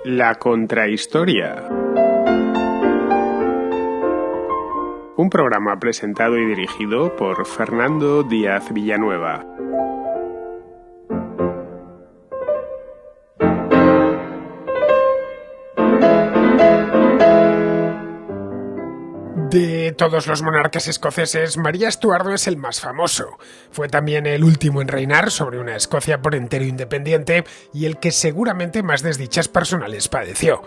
La Contrahistoria. Un programa presentado y dirigido por Fernando Díaz Villanueva. De todos los monarcas escoceses, María Estuardo es el más famoso. Fue también el último en reinar sobre una Escocia por entero independiente y el que seguramente más desdichas personales padeció.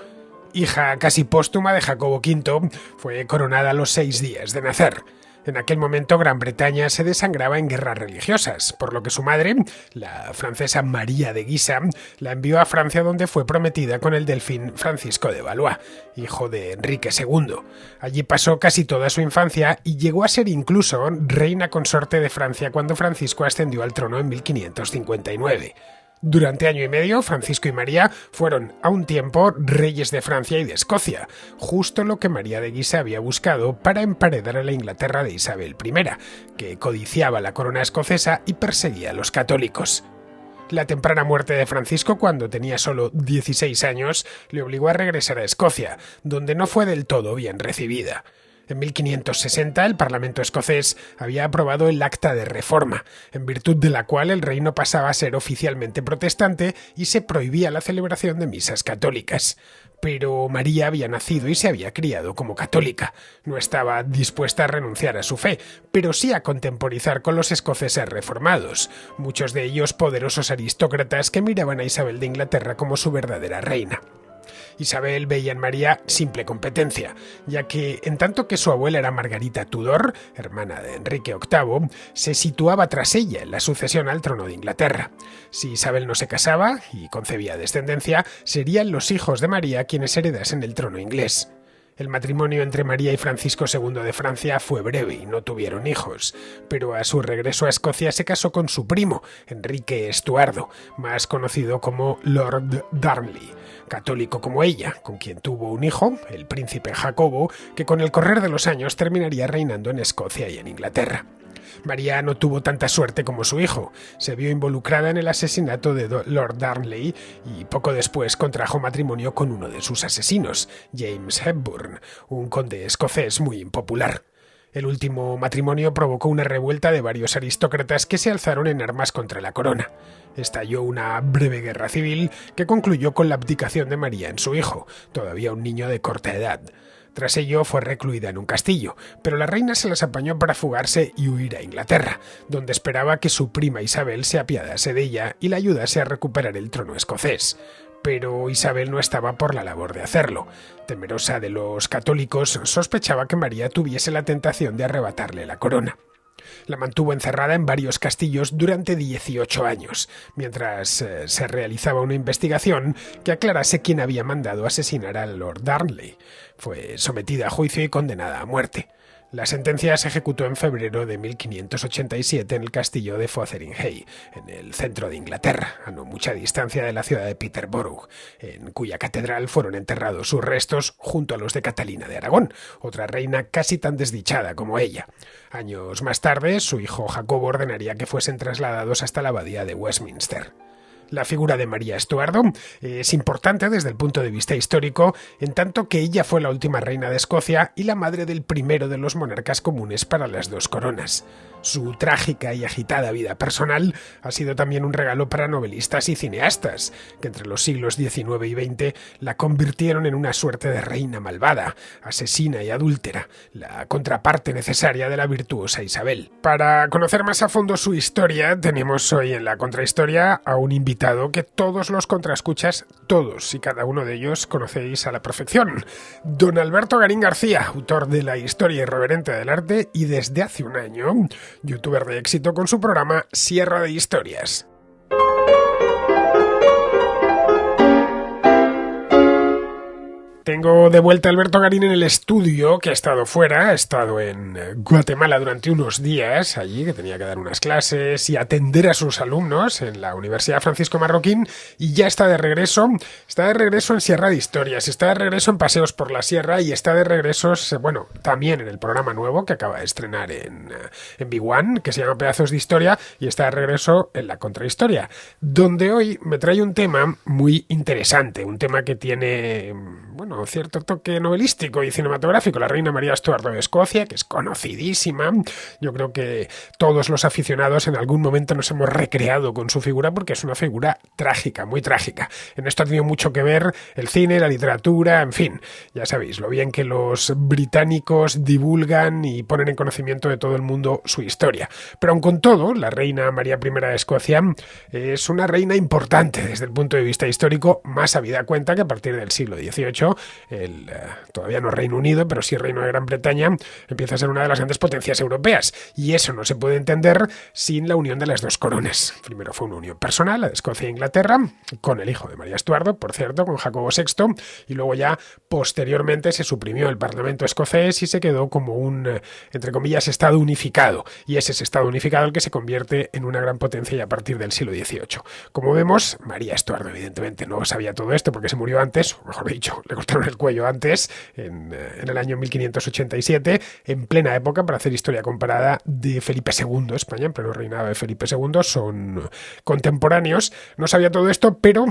Hija casi póstuma de Jacobo V, fue coronada a los 6 días de nacer. En aquel momento Gran Bretaña se desangraba en guerras religiosas, por lo que su madre, la francesa María de Guisa, la envió a Francia donde fue prometida con el delfín Francisco de Valois, hijo de Enrique II. Allí pasó casi toda su infancia y llegó a ser incluso reina consorte de Francia cuando Francisco ascendió al trono en 1559. Durante año y medio, Francisco y María fueron a un tiempo reyes de Francia y de Escocia, justo lo que María de Guisa había buscado para emparedar a la Inglaterra de Isabel I, que codiciaba la corona escocesa y perseguía a los católicos. La temprana muerte de Francisco, cuando tenía solo 16 años, le obligó a regresar a Escocia, donde no fue del todo bien recibida. En 1560 el Parlamento escocés había aprobado el Acta de Reforma, en virtud de la cual el reino pasaba a ser oficialmente protestante y se prohibía la celebración de misas católicas. Pero María había nacido y se había criado como católica. No estaba dispuesta a renunciar a su fe, pero sí a contemporizar con los escoceses reformados, muchos de ellos poderosos aristócratas que miraban a Isabel de Inglaterra como su verdadera reina. Isabel veía en María simple competencia, ya que, en tanto que su abuela era Margarita Tudor, hermana de Enrique VIII, se situaba tras ella en la sucesión al trono de Inglaterra. Si Isabel no se casaba y concebía descendencia, serían los hijos de María quienes heredasen el trono inglés. El matrimonio entre María y Francisco II de Francia fue breve y no tuvieron hijos, pero a su regreso a Escocia se casó con su primo, Enrique Estuardo, más conocido como Lord Darnley, católico como ella, con quien tuvo un hijo, el príncipe Jacobo, que con el correr de los años terminaría reinando en Escocia y en Inglaterra. María no tuvo tanta suerte como su hijo. Se vio involucrada en el asesinato de Lord Darnley y poco después contrajo matrimonio con uno de sus asesinos, James Hepburn, un conde escocés muy impopular. El último matrimonio provocó una revuelta de varios aristócratas que se alzaron en armas contra la corona. Estalló una breve guerra civil que concluyó con la abdicación de María en su hijo, todavía un niño de corta edad. Tras ello fue recluida en un castillo, pero la reina se las apañó para fugarse y huir a Inglaterra, donde esperaba que su prima Isabel se apiadase de ella y la ayudase a recuperar el trono escocés. Pero Isabel no estaba por la labor de hacerlo. Temerosa de los católicos, sospechaba que María tuviese la tentación de arrebatarle la corona. La mantuvo encerrada en varios castillos durante 18 años, mientras se realizaba una investigación que aclarase quién había mandado asesinar a Lord Darnley. Fue sometida a juicio y condenada a muerte. La sentencia se ejecutó en febrero de 1587 en el castillo de Fotheringhay, en el centro de Inglaterra, a no mucha distancia de la ciudad de Peterborough, en cuya catedral fueron enterrados sus restos junto a los de Catalina de Aragón, otra reina casi tan desdichada como ella. Años más tarde, su hijo Jacobo ordenaría que fuesen trasladados hasta la abadía de Westminster. La figura de María Estuardo es importante desde el punto de vista histórico, en tanto que ella fue la última reina de Escocia y la madre del primero de los monarcas comunes para las dos coronas. Su trágica y agitada vida personal ha sido también un regalo para novelistas y cineastas, que entre los siglos XIX y XX la convirtieron en una suerte de reina malvada, asesina y adúltera, la contraparte necesaria de la virtuosa Isabel. Para conocer más a fondo su historia, tenemos hoy en la Contrahistoria a un invitado que todos los contraescuchas, todos y cada uno de ellos, conocéis a la perfección. Don Alberto Garín García, autor de La Historia Irreverente del Arte y desde hace un año youtuber de éxito con su programa Sierra de Historias. Tengo de vuelta a Alberto Garín en el estudio, que ha estado fuera, ha estado en Guatemala durante unos días, allí, que tenía que dar unas clases y atender a sus alumnos en la Universidad Francisco Marroquín, y ya está de regreso en Sierra de Historias, está de regreso en Paseos por la Sierra y está de regreso, bueno, también en el programa nuevo que acaba de estrenar en Big One, que se llama Pedazos de Historia, y está de regreso en La Contrahistoria, donde hoy me trae un tema muy interesante, un tema que tiene, bueno, cierto toque novelístico y cinematográfico, la reina María Estuardo de Escocia, que es conocidísima. Yo creo que todos los aficionados en algún momento nos hemos recreado con su figura porque es una figura trágica, muy trágica. En esto ha tenido mucho que ver el cine, la literatura, en fin, ya sabéis, lo bien que los británicos divulgan y ponen en conocimiento de todo el mundo su historia. Pero aun con todo, la reina María I de Escocia es una reina importante desde el punto de vista histórico, más habida cuenta que a partir del siglo XVIII todavía no Reino Unido, pero sí Reino de Gran Bretaña, empieza a ser una de las grandes potencias europeas, y eso no se puede entender sin la unión de las dos coronas. Primero fue una unión personal, la de Escocia e Inglaterra, con el hijo de María Estuardo, por cierto, con Jacobo VI, y luego ya posteriormente se suprimió el Parlamento escocés y se quedó como un, entre comillas, Estado unificado, y es ese Estado unificado el que se convierte en una gran potencia ya a partir del siglo XVIII. Como vemos, María Estuardo evidentemente no sabía todo esto porque se murió antes, o mejor dicho, le cortaron el cuello antes, en el año 1587, en plena época, para hacer historia comparada, de Felipe II. España, en pleno reinado de Felipe II, son contemporáneos. No sabía todo esto, pero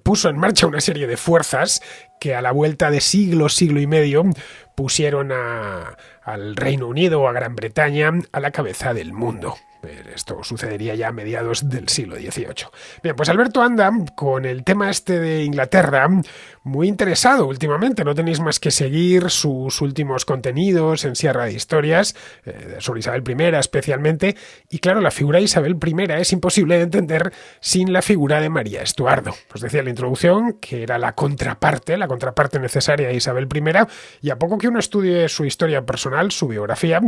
puso en marcha una serie de fuerzas que a la vuelta de siglo y medio pusieron al Reino Unido o a Gran Bretaña a la cabeza del mundo. Esto sucedería ya a mediados del siglo XVIII. Bien, pues Alberto anda con el tema este de Inglaterra muy interesado últimamente. No tenéis más que seguir sus últimos contenidos en Sierra de Historias, sobre Isabel I especialmente. Y claro, la figura de Isabel I es imposible de entender sin la figura de María Estuardo. Os decía en la introducción que era la contraparte necesaria de Isabel I, y a poco que uno estudie su historia personal, su biografía,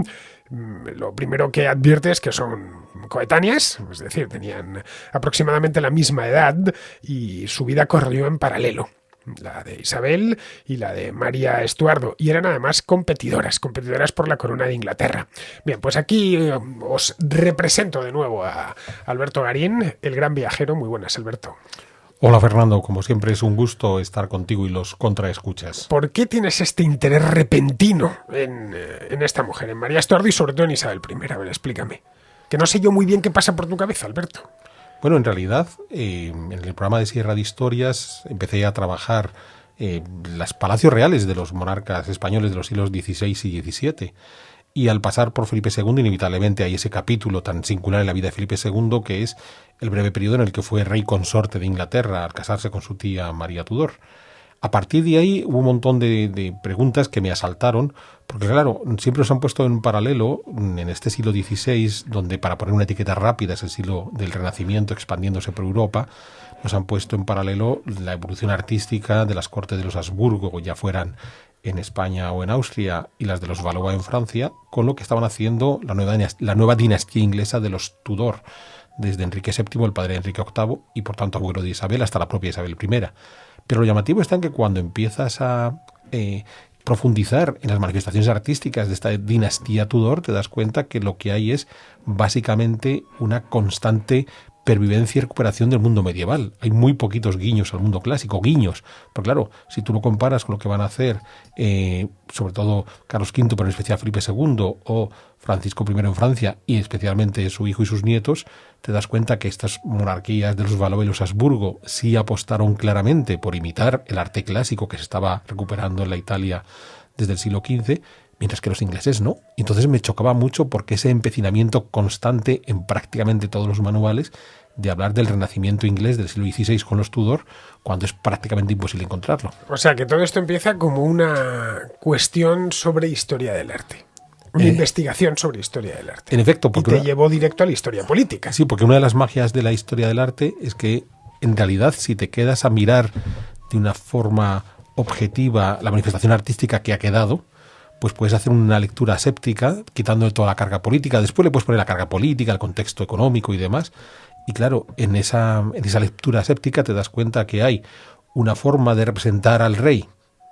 lo primero que advierte es que son coetáneas, es decir, tenían aproximadamente la misma edad y su vida corrió en paralelo, la de Isabel y la de María Estuardo, y eran además competidoras por la corona de Inglaterra. Bien, pues aquí os represento de nuevo a Alberto Garín, el gran viajero. Muy buenas, Alberto. Hola Fernando, como siempre es un gusto estar contigo y los contraescuchas. ¿Por qué tienes este interés repentino en esta mujer, en María Estuardo y sobre todo en Isabel I? A ver, explícame. Que no sé yo muy bien qué pasa por tu cabeza, Alberto. Bueno, en realidad, en el programa de Sierra de Historias empecé a trabajar los palacios reales de los monarcas españoles de los siglos XVI y XVII. Y al pasar por Felipe II, inevitablemente hay ese capítulo tan singular en la vida de Felipe II, que es el breve periodo en el que fue rey consorte de Inglaterra al casarse con su tía María Tudor. A partir de ahí hubo un montón de preguntas que me asaltaron, porque claro, siempre nos han puesto en paralelo en este siglo XVI, donde para poner una etiqueta rápida es el siglo del Renacimiento expandiéndose por Europa, nos han puesto en paralelo la evolución artística de las cortes de los Habsburgo, ya fueran en España o en Austria, y las de los Valois en Francia, con lo que estaban haciendo la nueva dinastía inglesa de los Tudor, desde Enrique VII, el padre de Enrique VIII, y por tanto abuelo de Isabel, hasta la propia Isabel I. Pero lo llamativo está en que cuando empiezas a profundizar en las manifestaciones artísticas de esta dinastía Tudor, te das cuenta que lo que hay es básicamente una constante pervivencia y recuperación del mundo medieval. Hay muy poquitos guiños al mundo clásico, porque claro, si tú lo comparas con lo que van a hacer sobre todo Carlos V, pero en especial Felipe II, o Francisco I en Francia, y especialmente su hijo y sus nietos, te das cuenta que estas monarquías de los Valois y los Habsburgo sí apostaron claramente por imitar el arte clásico que se estaba recuperando en la Italia desde el siglo XV, mientras que los ingleses no. Entonces me chocaba mucho porque ese empecinamiento constante en prácticamente todos los manuales de hablar del renacimiento inglés del siglo XVI con los Tudor, cuando es prácticamente imposible encontrarlo. O sea, que todo esto empieza como una cuestión sobre historia del arte. Una investigación sobre historia del arte. En efecto. Porque y te llevó directo a la historia política. Sí, porque una de las magias de la historia del arte es que, en realidad, si te quedas a mirar de una forma objetiva la manifestación artística que ha quedado, pues puedes hacer una lectura aséptica, quitando toda la carga política. Después le puedes poner la carga política, el contexto económico y demás. Y claro, en esa lectura aséptica te das cuenta que hay una forma de representar al rey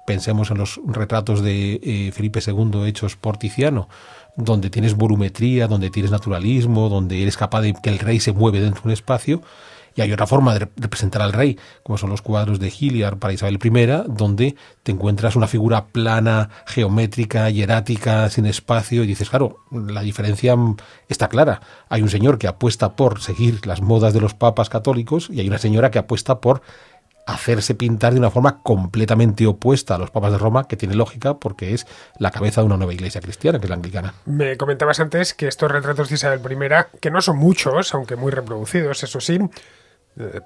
Pensemos en los retratos de Felipe II hechos por Tiziano, donde tienes volumetría, donde tienes naturalismo, donde eres capaz de que el rey se mueve dentro de un espacio. Y hay otra forma de representar al rey, como son los cuadros de Hilliard para Isabel I, donde te encuentras una figura plana, geométrica, hierática, sin espacio, y dices, claro, la diferencia está clara. Hay un señor que apuesta por seguir las modas de los papas católicos y hay una señora que apuesta por hacerse pintar de una forma completamente opuesta a los papas de Roma, que tiene lógica porque es la cabeza de una nueva iglesia cristiana, que es la anglicana. Me comentabas antes que estos retratos de Isabel I, que no son muchos, aunque muy reproducidos, eso sí,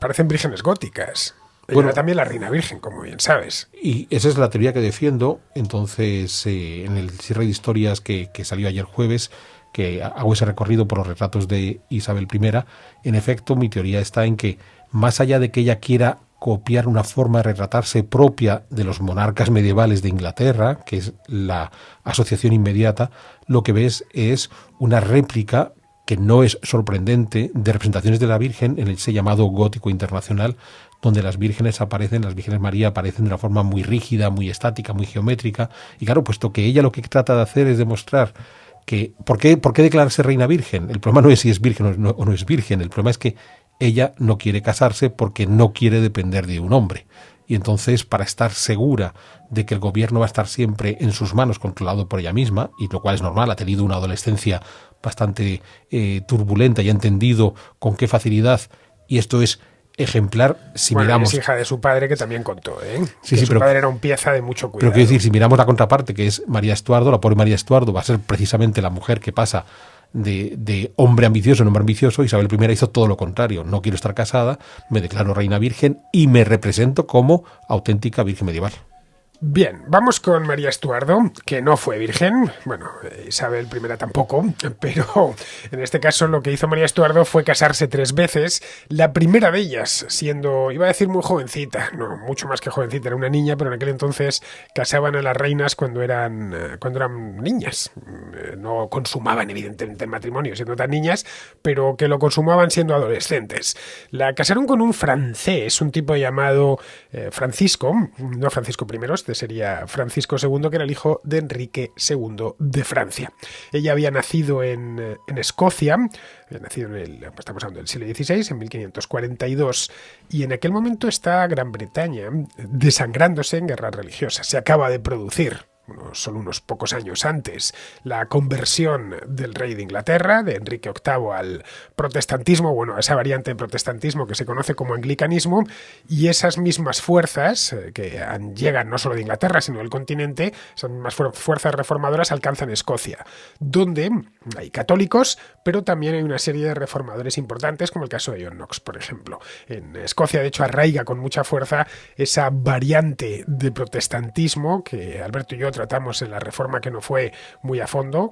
parecen vírgenes góticas. Ella era también la reina virgen, como bien sabes. Y esa es la teoría que defiendo. Entonces, en el cierre de historias que salió ayer jueves, que hago ese recorrido por los retratos de Isabel I, en efecto, mi teoría está en que, más allá de que ella quiera copiar una forma de retratarse propia de los monarcas medievales de Inglaterra, que es la asociación inmediata, lo que ves es una réplica que no es sorprendente, de representaciones de la Virgen en ese llamado gótico internacional, donde las vírgenes María aparecen de una forma muy rígida, muy estática, muy geométrica. Y claro, puesto que ella lo que trata de hacer es demostrar que... ¿Por qué declararse reina virgen? El problema no es si es virgen o no es virgen, el problema es que ella no quiere casarse porque no quiere depender de un hombre. Y entonces, para estar segura de que el gobierno va a estar siempre en sus manos, controlado por ella misma, y lo cual es normal, ha tenido una adolescencia bastante turbulenta y ha entendido con qué facilidad, y esto es ejemplar si miramos... Es hija de su padre, que también contó, Sí, su pero padre era un pieza de mucho cuidado. Pero quiero decir, si miramos la contraparte, que es María Estuardo, la pobre María Estuardo va a ser precisamente la mujer que pasa de hombre ambicioso en hombre ambicioso. Isabel I hizo todo lo contrario. No quiero estar casada, me declaro reina virgen y me represento como auténtica virgen medieval. Bien, vamos con María Estuardo, que no fue virgen, bueno, Isabel I tampoco, pero en este caso lo que hizo María Estuardo fue casarse 3 veces, la primera de ellas siendo, iba a decir muy jovencita, no, mucho más que jovencita, era una niña, pero en aquel entonces casaban a las reinas cuando eran niñas, no consumaban evidentemente el matrimonio siendo tan niñas, pero que lo consumaban siendo adolescentes. La casaron con un francés, un tipo llamado Francisco, no Francisco I, sería Francisco II, que era el hijo de Enrique II de Francia. Ella había nacido en Escocia, había nacido estamos hablando del siglo XVI, en 1542, y en aquel momento está Gran Bretaña desangrándose en guerras religiosas. Se acaba de producir, solo unos pocos años antes, la conversión del rey de Inglaterra, de Enrique VIII, al protestantismo, a esa variante de protestantismo que se conoce como anglicanismo, y esas mismas fuerzas que llegan no solo de Inglaterra, sino del continente, esas mismas fuerzas reformadoras alcanzan Escocia, donde hay católicos, pero también hay una serie de reformadores importantes, como el caso de John Knox, por ejemplo. En Escocia, de hecho, arraiga con mucha fuerza esa variante de protestantismo que Alberto y yo tratamos en la reforma, que no fue muy a fondo,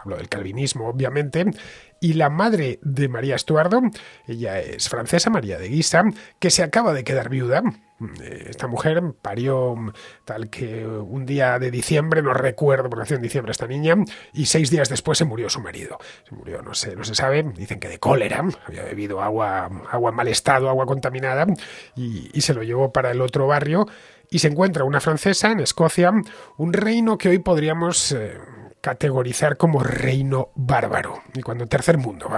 hablo del calvinismo, obviamente. Y la madre de María Estuardo, ella es francesa, María de Guisa, que se acaba de quedar viuda. Esta mujer parió tal que un día de diciembre, no recuerdo porque nació en diciembre esta niña, y 6 días después se murió su marido. Se murió, no se sabe, dicen que de cólera, había bebido agua en mal estado, agua contaminada, y se lo llevó para el otro barrio, y se encuentra una francesa en Escocia, un reino que hoy podríamos categorizar como reino bárbaro, y cuando tercer mundo,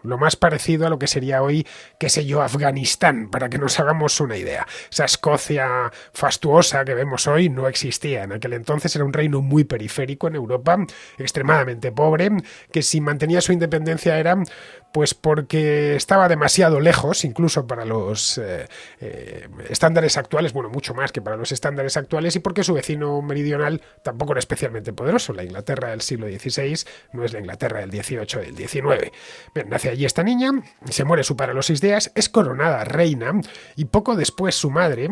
lo más parecido a lo que sería hoy, qué sé yo, Afganistán, para que nos hagamos una idea. Esa Escocia fastuosa que vemos hoy no existía. En aquel entonces era un reino muy periférico en Europa, extremadamente pobre, que si mantenía su independencia era pues porque estaba demasiado lejos, incluso para los estándares actuales, mucho más que para los estándares actuales, y porque su vecino meridional tampoco era especialmente poderoso. La Inglaterra del siglo XVI no es la Inglaterra del XVIII, del XIX. Bien, nace allí esta niña, se muere su padre a los 6 días, es coronada reina, y poco después su madre,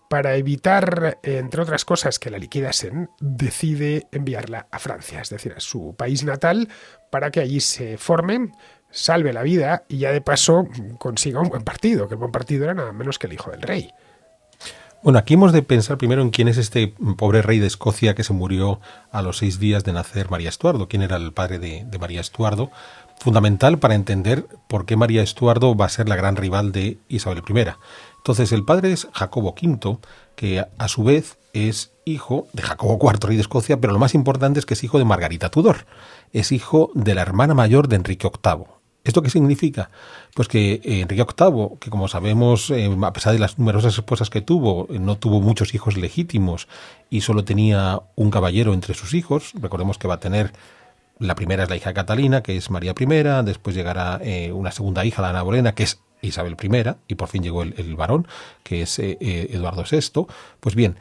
para evitar, entre otras cosas, que la liquidasen, decide enviarla a Francia, es decir, a su país natal, para que allí se forme, salve la vida y ya de paso consiga un buen partido, que el buen partido era nada menos que el hijo del rey. Bueno, aquí hemos de pensar primero en quién es este pobre rey de Escocia que se murió a los 6 días de nacer María Estuardo. ¿Quién era el padre de María Estuardo? Fundamental para entender por qué María Estuardo va a ser la gran rival de Isabel I. Entonces, el padre es Jacobo V, que a su vez es hijo de Jacobo IV, rey de Escocia, pero lo más importante es que es hijo de Margarita Tudor. Es hijo de la hermana mayor de Enrique VIII. ¿Esto qué significa? Pues que Enrique VIII, que como sabemos, a pesar de las numerosas esposas que tuvo, no tuvo muchos hijos legítimos y solo tenía un caballero entre sus hijos. Recordemos que va a tener, la primera es la hija de Catalina, que es María I, después llegará una segunda hija, la Ana Bolena, que es Isabel I, y por fin llegó el varón, que es Eduardo VI. Pues bien,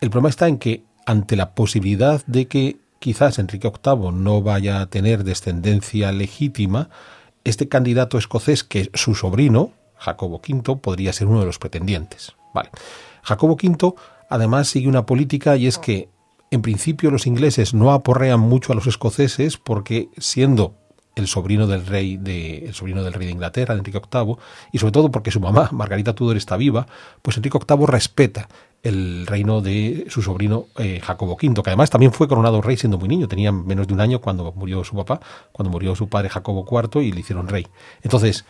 el problema está en que ante la posibilidad de que quizás Enrique VIII no vaya a tener descendencia legítima, este candidato escocés, que su sobrino, Jacobo V, podría ser uno de los pretendientes. Vale. Jacobo V, además, sigue una política, y es que, en principio, los ingleses no aporrean mucho a los escoceses porque, siendo el sobrino del rey de Inglaterra, de Enrique VIII, y sobre todo porque su mamá, Margarita Tudor, está viva, pues Enrique VIII respeta el reino de su sobrino Jacobo V, que además también fue coronado rey siendo muy niño. Tenía menos de un año cuando murió su papá, cuando murió su padre Jacobo IV, y le hicieron rey. Entonces,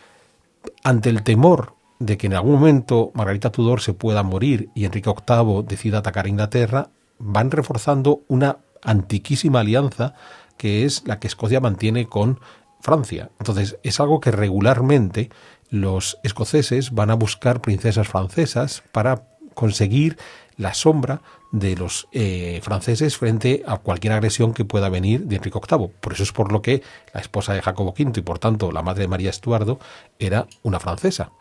ante el temor de que en algún momento Margarita Tudor se pueda morir y Enrique VIII decida atacar a Inglaterra, van reforzando una antiquísima alianza que es la que Escocia mantiene con Francia. Entonces, es algo que regularmente los escoceses van a buscar princesas francesas para conseguir la sombra de los franceses frente a cualquier agresión que pueda venir de Enrique VIII. Por eso es por lo que la esposa de Jacobo V y por tanto la madre de María Estuardo era una francesa.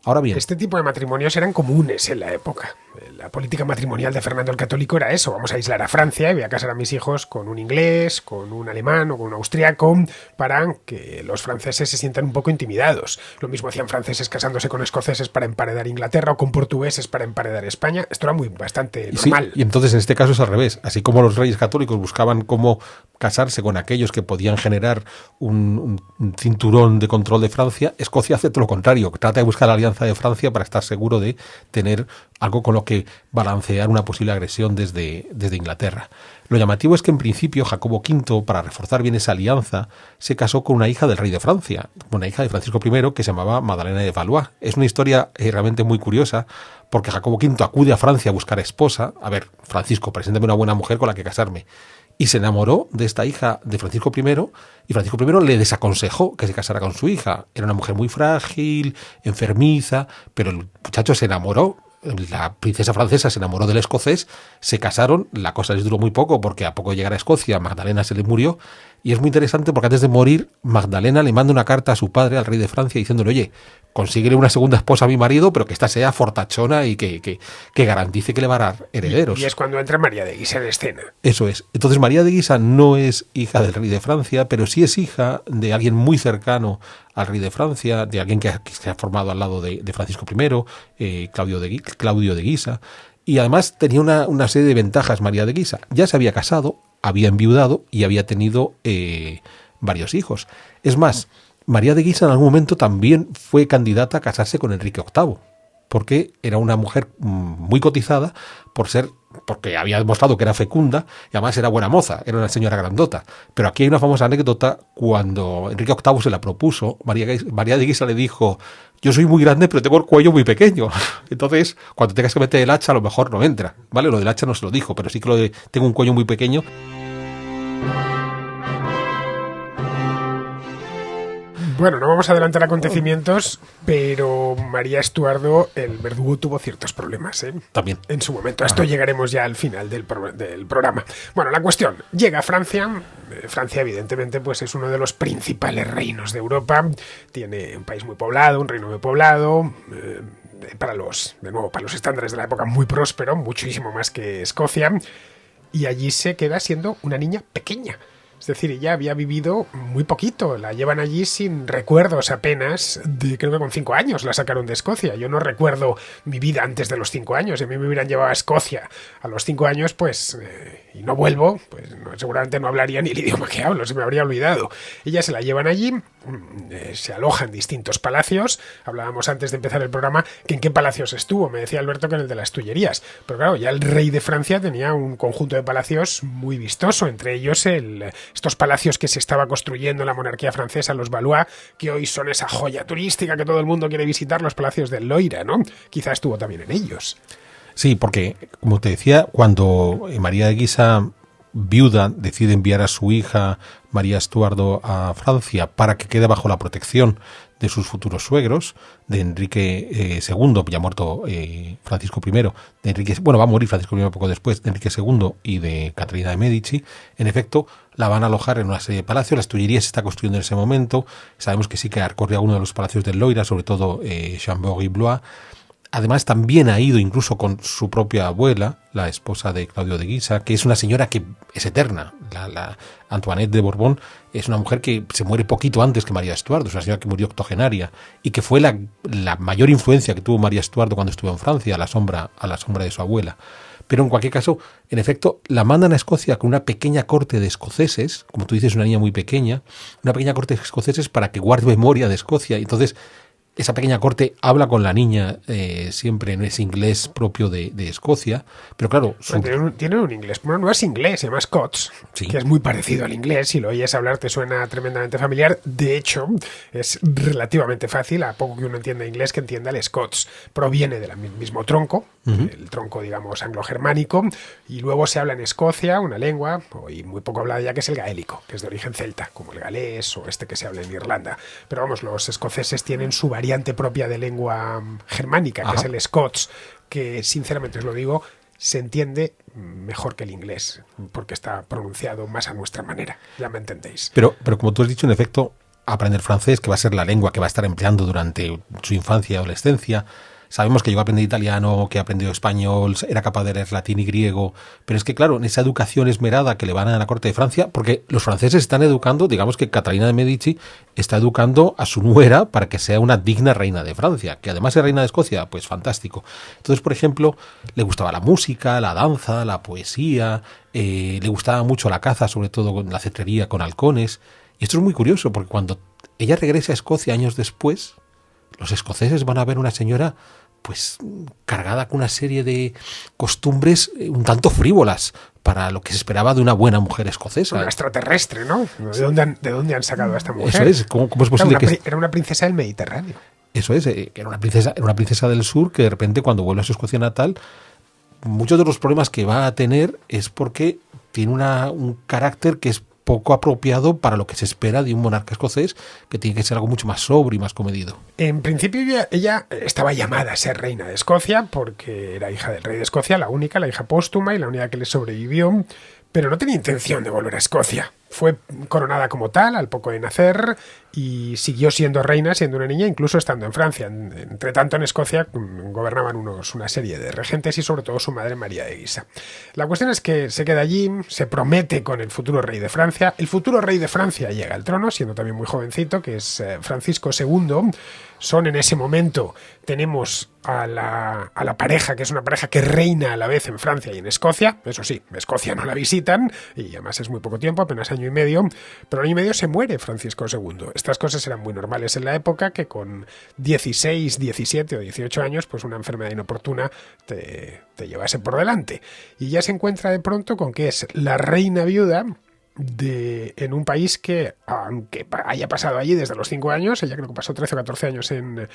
Ahora bien, este tipo de matrimonios eran comunes en la época. La política matrimonial de Fernando el Católico era eso: vamos a aislar a Francia y voy a casar a mis hijos con un inglés, con un alemán o con un austriaco, para que los franceses se sientan un poco intimidados. Lo mismo hacían franceses casándose con escoceses para emparedar Inglaterra o con portugueses para emparedar España. Esto era bastante normal. Sí, y entonces en este caso es al revés. Así como los reyes católicos buscaban cómo casarse con aquellos que podían generar un cinturón de control de Francia, Escocia hace todo lo contrario. Trata de buscar la alianza de Francia para estar seguro de tener algo con lo que balancear una posible agresión desde Inglaterra. Lo llamativo es que en principio Jacobo V, para reforzar bien esa alianza, se casó con una hija del rey de Francia, una hija de Francisco I que se llamaba Magdalena de Valois. Es una historia realmente muy curiosa, porque Jacobo V acude a Francia a buscar esposa. A ver, Francisco, preséntame una buena mujer con la que casarme. Y se enamoró de esta hija de Francisco I, y Francisco I le desaconsejó que se casara con su hija. Era una mujer muy frágil, enfermiza, pero el muchacho se enamoró. La princesa francesa se enamoró del escocés, se casaron, la cosa les duró muy poco porque a poco de llegar a Escocia Magdalena se le murió, y es muy interesante porque antes de morir Magdalena le manda una carta a su padre, al rey de Francia, diciéndole: oye, consíguele una segunda esposa a mi marido, pero que ésta sea fortachona y que garantice que le va a dar herederos. Y es cuando entra María de Guisa en escena. Eso es. Entonces María de Guisa no es hija del rey de Francia, pero sí es hija de alguien muy cercano al rey de Francia, de alguien que se ha formado al lado de Francisco I, Claudio de Guisa, y además tenía una serie de ventajas María de Guisa. Ya se había casado, había enviudado y había tenido varios hijos. Es más, María de Guisa en algún momento también fue candidata a casarse con Enrique VIII, porque era una mujer muy cotizada porque había demostrado que era fecunda y además era buena moza, era una señora grandota. Pero aquí hay una famosa anécdota: cuando Enrique VIII se la propuso, María de Guisa le dijo: yo soy muy grande pero tengo el cuello muy pequeño, entonces cuando tengas que meter el hacha a lo mejor no entra, ¿vale? Lo del hacha no se lo dijo, pero sí que lo de tengo un cuello muy pequeño. Bueno, no vamos a adelantar acontecimientos, pero María Estuardo, el verdugo, tuvo ciertos problemas, ¿eh? También. En su momento. A esto llegaremos ya al final del programa. Bueno, la cuestión. Llega a Francia. Francia, evidentemente, pues es uno de los principales reinos de Europa. Tiene un país muy poblado, un reino muy poblado. Para los estándares de la época, muy próspero, muchísimo más que Escocia. Y allí se queda siendo una niña pequeña. Es decir, ella había vivido muy poquito, la llevan allí sin recuerdos apenas, creo que con 5 años la sacaron de Escocia. Yo no recuerdo mi vida antes de los 5 años, si a mí me hubieran llevado a Escocia a los 5 años, pues, y no vuelvo, pues seguramente no hablaría ni el idioma que hablo, se me habría olvidado. Ella se la llevan allí, se aloja en distintos palacios. Hablábamos antes de empezar el programa que en qué palacios estuvo, me decía Alberto que en el de las Tullerías, pero claro, ya el rey de Francia tenía un conjunto de palacios muy vistoso, entre ellos estos palacios que se estaba construyendo en la monarquía francesa, los Valois, que hoy son esa joya turística que todo el mundo quiere visitar, los palacios del Loira, ¿no? Quizá estuvo también en ellos. Sí, porque, como te decía, cuando María de Guisa, viuda, decide enviar a su hija María Estuardo a Francia para que quede bajo la protección de sus futuros suegros, de Enrique II, ya muerto Francisco I, de Enrique, bueno, va a morir Francisco I poco después, de Enrique II y de Caterina de Medici. En efecto, la van a alojar en una serie de palacios. Las Tullerías se está construyendo en ese momento. Sabemos que sí que recorría uno de los palacios del Loira, sobre todo Chambord y Blois. Además, también ha ido incluso con su propia abuela, la esposa de Claudio de Guisa, que es una señora que es eterna. La Antoinette de Borbón es una mujer que se muere poquito antes que María Estuardo, es una señora que murió octogenaria y que fue la mayor influencia que tuvo María Estuardo cuando estuvo en Francia, a la sombra de su abuela. Pero en cualquier caso, en efecto, la mandan a Escocia con una pequeña corte de escoceses, como tú dices, una niña muy pequeña, una pequeña corte de escoceses para que guarde memoria de Escocia. Entonces, esa pequeña corte habla con la niña siempre en ese inglés propio de Escocia, pero claro... Tienen un inglés, bueno, no es inglés, se llama Scots, sí, que es muy parecido al inglés, si lo oyes hablar te suena tremendamente familiar. De hecho, es relativamente fácil, a poco que uno entienda inglés, que entienda el Scots. Proviene del mismo tronco, el tronco, digamos, anglo-germánico, y luego se habla en Escocia una lengua, hoy muy poco hablada ya, que es el gaélico, que es de origen celta, como el galés o este que se habla en Irlanda. Pero vamos, los escoceses tienen su variante propia de lengua germánica, que es el Scots, que sinceramente os lo digo, se entiende mejor que el inglés, porque está pronunciado más a nuestra manera, ya me entendéis. Pero como tú has dicho, en efecto, aprender francés, que va a ser la lengua que va a estar empleando durante su infancia y adolescencia. Sabemos que llegó a aprender italiano, que aprendió español, era capaz de leer latín y griego, pero es que claro, en esa educación esmerada que le van a la corte de Francia, porque los franceses están educando, digamos que Catalina de Medici está educando a su nuera para que sea una digna reina de Francia, que además es reina de Escocia, pues fantástico. Entonces, por ejemplo, le gustaba la música, la danza, la poesía, le gustaba mucho la caza, sobre todo con la cetrería con halcones, y esto es muy curioso, porque cuando ella regresa a Escocia años después, los escoceses van a ver una señora pues cargada con una serie de costumbres un tanto frívolas para lo que se esperaba de una buena mujer escocesa. Una extraterrestre, ¿no? ¿De dónde han sacado a esta mujer? Eso es, ¿cómo es posible que... Era una princesa del Mediterráneo. Eso es, era una princesa del sur que de repente cuando vuelve a su Escocia natal, muchos de los problemas que va a tener es porque tiene un carácter que es poco apropiado para lo que se espera de un monarca escocés, que tiene que ser algo mucho más sobrio y más comedido. En principio ella estaba llamada a ser reina de Escocia porque era hija del rey de Escocia, la hija póstuma y la única que le sobrevivió, pero no tenía intención de volver a Escocia. Fue coronada como tal al poco de nacer y siguió siendo reina, siendo una niña, incluso estando en Francia. Entre tanto, en Escocia gobernaban una serie de regentes y sobre todo su madre María de Guisa. La cuestión es que se queda allí, se promete con el futuro rey de Francia. El futuro rey de Francia llega al trono, siendo también muy jovencito, que es Francisco II. Son en ese momento, tenemos a la pareja, que es una pareja que reina a la vez en Francia y en Escocia. Eso sí, Escocia no la visitan y además es muy poco tiempo, apenas año y medio, pero año y medio se muere Francisco II. Estas cosas eran muy normales en la época, que con 16, 17 o 18 años, pues una enfermedad inoportuna te llevase por delante. Y ya se encuentra de pronto con que es la reina viuda en un país que, aunque haya pasado allí desde los 5 años, ella creo que pasó 13 o 14 años en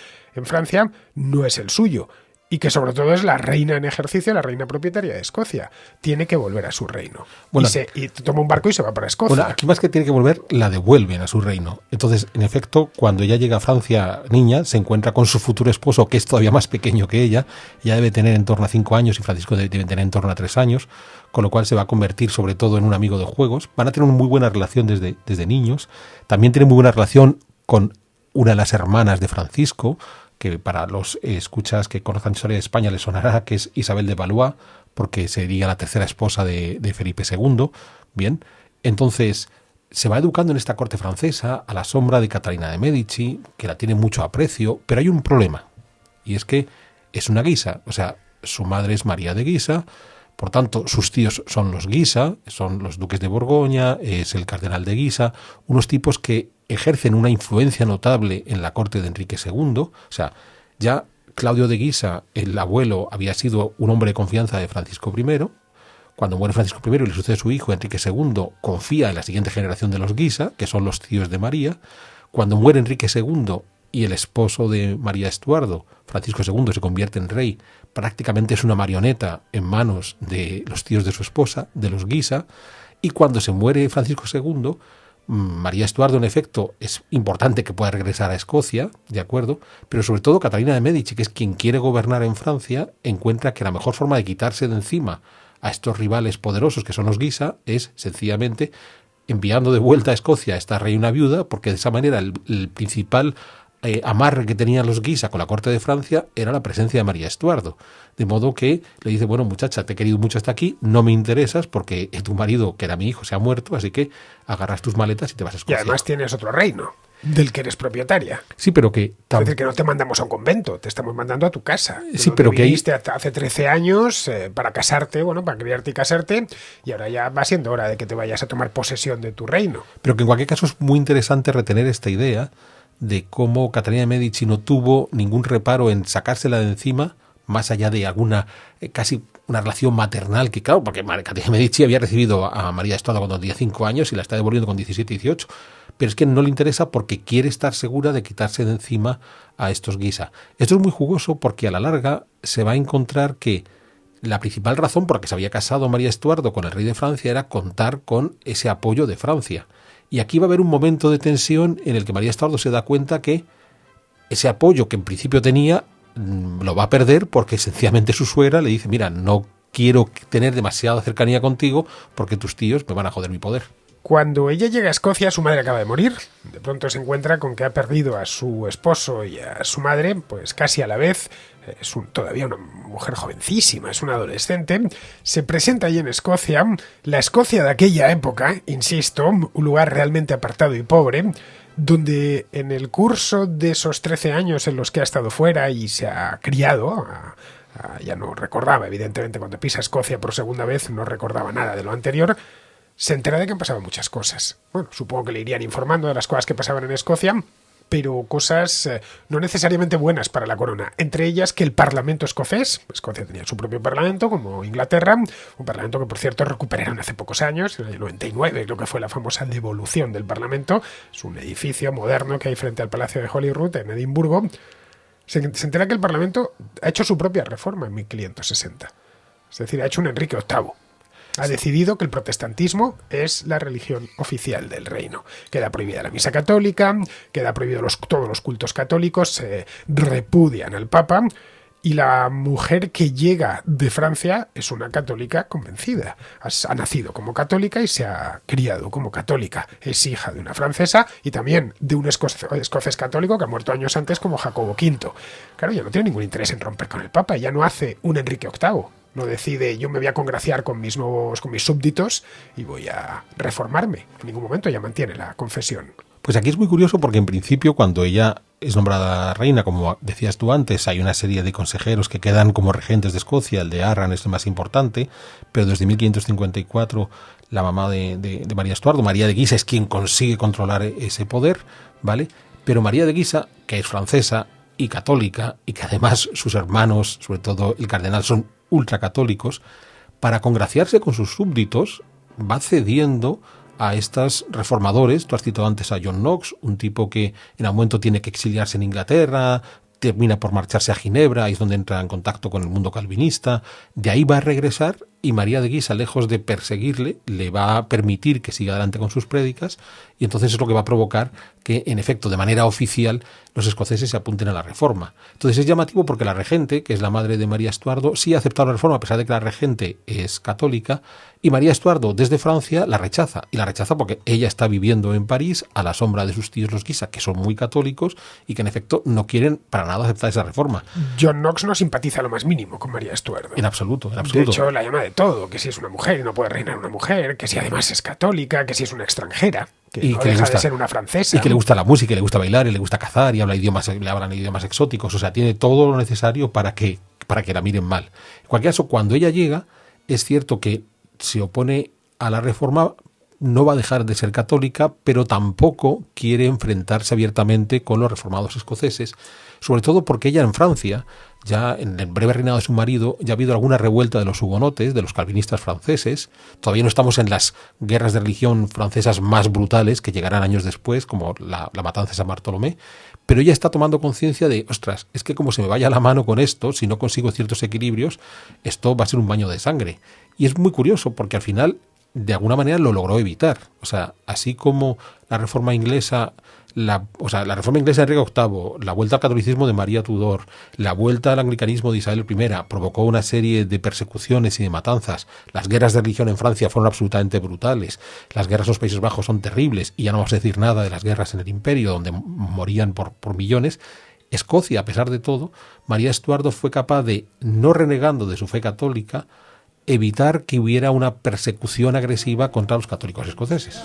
Francia, no es el suyo. Y que sobre todo es la reina en ejercicio, la reina propietaria de Escocia. Tiene que volver a su reino. Bueno, y toma un barco y se va para Escocia. Bueno, aquí más que tiene que volver, la devuelven a su reino. Entonces, en efecto, cuando ella llega a Francia, niña, se encuentra con su futuro esposo, que es todavía más pequeño que ella. Ella debe tener en torno a 5 años y Francisco debe tener en torno a 3 años, con lo cual se va a convertir sobre todo en un amigo de juegos. Van a tener una muy buena relación desde niños. También tienen muy buena relación con una de las hermanas de Francisco, que para los escuchas que conozcan historia de España les sonará, que es Isabel de Valois, porque sería la tercera esposa de Felipe II. Bien, entonces se va educando en esta corte francesa a la sombra de Catalina de Medici, que la tiene mucho aprecio, pero hay un problema, y es que es una Guisa, o sea, su madre es María de Guisa, por tanto sus tíos son los Guisa, son los duques de Borgoña, es el cardenal de Guisa, unos tipos que ejercen una influencia notable en la corte de Enrique II. O sea, ya Claudio de Guisa, el abuelo, había sido un hombre de confianza de Francisco I. Cuando muere Francisco I y le sucede su hijo, Enrique II, confía en la siguiente generación de los Guisa, que son los tíos de María. Cuando muere Enrique II y el esposo de María Estuardo, Francisco II, se convierte en rey, prácticamente es una marioneta en manos de los tíos de su esposa, de los Guisa, y cuando se muere Francisco II, María Estuardo, en efecto, es importante que pueda regresar a Escocia, de acuerdo, pero sobre todo Catalina de Médici, que es quien quiere gobernar en Francia, encuentra que la mejor forma de quitarse de encima a estos rivales poderosos que son los Guisa es sencillamente enviando de vuelta a Escocia a esta reina viuda, porque de esa manera el principal amarre que tenían los Guisa con la corte de Francia era la presencia de María Estuardo. De modo que le dice, bueno, muchacha, te he querido mucho hasta aquí, no me interesas porque tu marido, que era mi hijo, se ha muerto, así que agarras tus maletas y te vas a Escocia. Y además tienes otro reino del que eres propietaria. Sí, pero que... Es decir, que no te mandamos a un convento, te estamos mandando a tu casa. Sí, pero que viniste hace 13 años para casarte, para criarte y casarte, y ahora ya va siendo hora de que te vayas a tomar posesión de tu reino. Pero que en cualquier caso es muy interesante retener esta idea de cómo Catalina de Médici no tuvo ningún reparo en sacársela de encima, más allá de alguna, casi una relación maternal, que claro, porque Catalina de Médici había recibido a María Estuardo cuando tenía 5 años y la está devolviendo con 17 y 18, pero es que no le interesa porque quiere estar segura de quitarse de encima a estos Guisa. Esto es muy jugoso porque a la larga se va a encontrar que la principal razón por la que se había casado María Estuardo con el rey de Francia era contar con ese apoyo de Francia. Y aquí va a haber un momento de tensión en el que María Estuardo se da cuenta que ese apoyo que en principio tenía lo va a perder porque sencillamente su suegra le dice, mira, no quiero tener demasiada cercanía contigo porque tus tíos me van a joder mi poder. Cuando ella llega a Escocia, su madre acaba de morir. De pronto se encuentra con que ha perdido a su esposo y a su madre, pues casi a la vez. Es todavía una mujer jovencísima, es una adolescente. Se presenta allí en Escocia, la Escocia de aquella época, insisto, un lugar realmente apartado y pobre, donde en el curso de esos 13 años en los que ha estado fuera y se ha criado, ya no recordaba, evidentemente, cuando pisa Escocia por segunda vez, no recordaba nada de lo anterior. Se entera de que han pasado muchas cosas. Bueno, supongo que le irían informando de las cosas que pasaban en Escocia, pero cosas no necesariamente buenas para la corona. Entre ellas que el Parlamento escocés, Escocia tenía su propio Parlamento, como Inglaterra, un Parlamento que, por cierto, recuperaron hace pocos años, en el 99, creo que fue la famosa devolución del Parlamento. Es un edificio moderno que hay frente al Palacio de Holyrood, en Edimburgo. Se entera que el Parlamento ha hecho su propia reforma en 1560. Es decir, ha hecho un Enrique VIII. Ha decidido que el protestantismo es la religión oficial del reino. Queda prohibida la misa católica, queda prohibido todos los cultos católicos, se repudian al Papa, y la mujer que llega de Francia es una católica convencida. Ha nacido como católica y se ha criado como católica. Es hija de una francesa y también de un escocés católico que ha muerto años antes como Jacobo V. Claro, ya no tiene ningún interés en romper con el Papa, ya no hace un Enrique VIII. No decide, yo me voy a congraciar con mis súbditos y voy a reformarme. En ningún momento ella mantiene la confesión. Pues aquí es muy curioso porque en principio cuando ella es nombrada reina, como decías tú antes, hay una serie de consejeros que quedan como regentes de Escocia, el de Arran es el más importante, pero desde 1554 la mamá de María Estuardo, María de Guisa, es quien consigue controlar ese poder, ¿vale? Pero María de Guisa, que es francesa y católica, y que además sus hermanos, sobre todo el cardenal, son ultracatólicos, para congraciarse con sus súbditos, va cediendo a estos reformadores. Tú has citado antes a John Knox, un tipo que en algún momento tiene que exiliarse en Inglaterra, termina por marcharse a Ginebra, ahí es donde entra en contacto con el mundo calvinista, de ahí va a regresar y María de Guisa, lejos de perseguirle, le va a permitir que siga adelante con sus prédicas y entonces es lo que va a provocar que, en efecto, de manera oficial, los escoceses se apunten a la reforma. Entonces es llamativo porque la regente, que es la madre de María Estuardo, sí ha aceptado la reforma a pesar de que la regente es católica y María Estuardo desde Francia la rechaza. Y la rechaza porque ella está viviendo en París a la sombra de sus tíos los Guisa, que son muy católicos y que en efecto no quieren para nada aceptar esa reforma. John Knox no simpatiza lo más mínimo con María Estuardo. En absoluto, en absoluto. De hecho, la llama de todo, que si es una mujer y no puede reinar una mujer, que si además es católica, que si es una extranjera, que no deja de ser una francesa. Y que le gusta la música, y le gusta bailar, y le gusta cazar, y le hablan idiomas exóticos, o sea, tiene todo lo necesario para que la miren mal. En cualquier caso, cuando ella llega, es cierto que se opone a la reforma no va a dejar de ser católica, pero tampoco quiere enfrentarse abiertamente con los reformados escoceses, sobre todo porque ella en Francia, ya en el breve reinado de su marido, ya ha habido alguna revuelta de los hugonotes, de los calvinistas franceses. Todavía no estamos en las guerras de religión francesas más brutales que llegarán años después, como la matanza de San Bartolomé, pero ella está tomando conciencia de, ostras, es que como se me vaya la mano con esto, si no consigo ciertos equilibrios, esto va a ser un baño de sangre. Y es muy curioso porque al final, de alguna manera, lo logró evitar. O sea, así como la reforma inglesa, la reforma inglesa de Enrique VIII, la vuelta al catolicismo de María Tudor, la vuelta al anglicanismo de Isabel I provocó una serie de persecuciones y de matanzas. Las guerras de religión en Francia fueron absolutamente brutales. Las guerras en los Países Bajos son terribles. Y ya no vamos a decir nada de las guerras en el Imperio, donde morían por millones. Escocia, a pesar de todo, María Estuardo fue capaz de, no renegando de su fe católica, evitar que hubiera una persecución agresiva contra los católicos escoceses.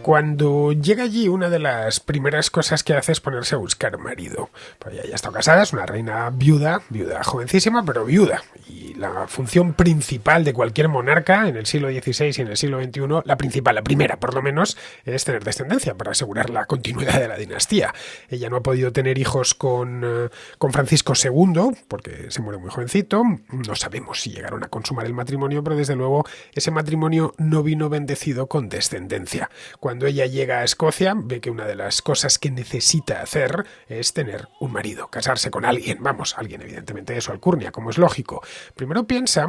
Cuando llega allí, una de las primeras cosas que hace es ponerse a buscar marido. Pues ella ya está casada, es una reina viuda jovencísima, pero viuda. Y la función principal de cualquier monarca en el siglo XVI y en el siglo XXI, la principal, la primera por lo menos, es tener descendencia para asegurar la continuidad de la dinastía. Ella no ha podido tener hijos con Francisco II, porque se muere muy jovencito. No sabemos si llegaron a consumar el matrimonio, pero desde luego ese matrimonio no vino bendecido con descendencia. Cuando ella llega a Escocia, ve que una de las cosas que necesita hacer es tener un marido, casarse con alguien, alguien evidentemente de su alcurnia, como es lógico. Primero piensa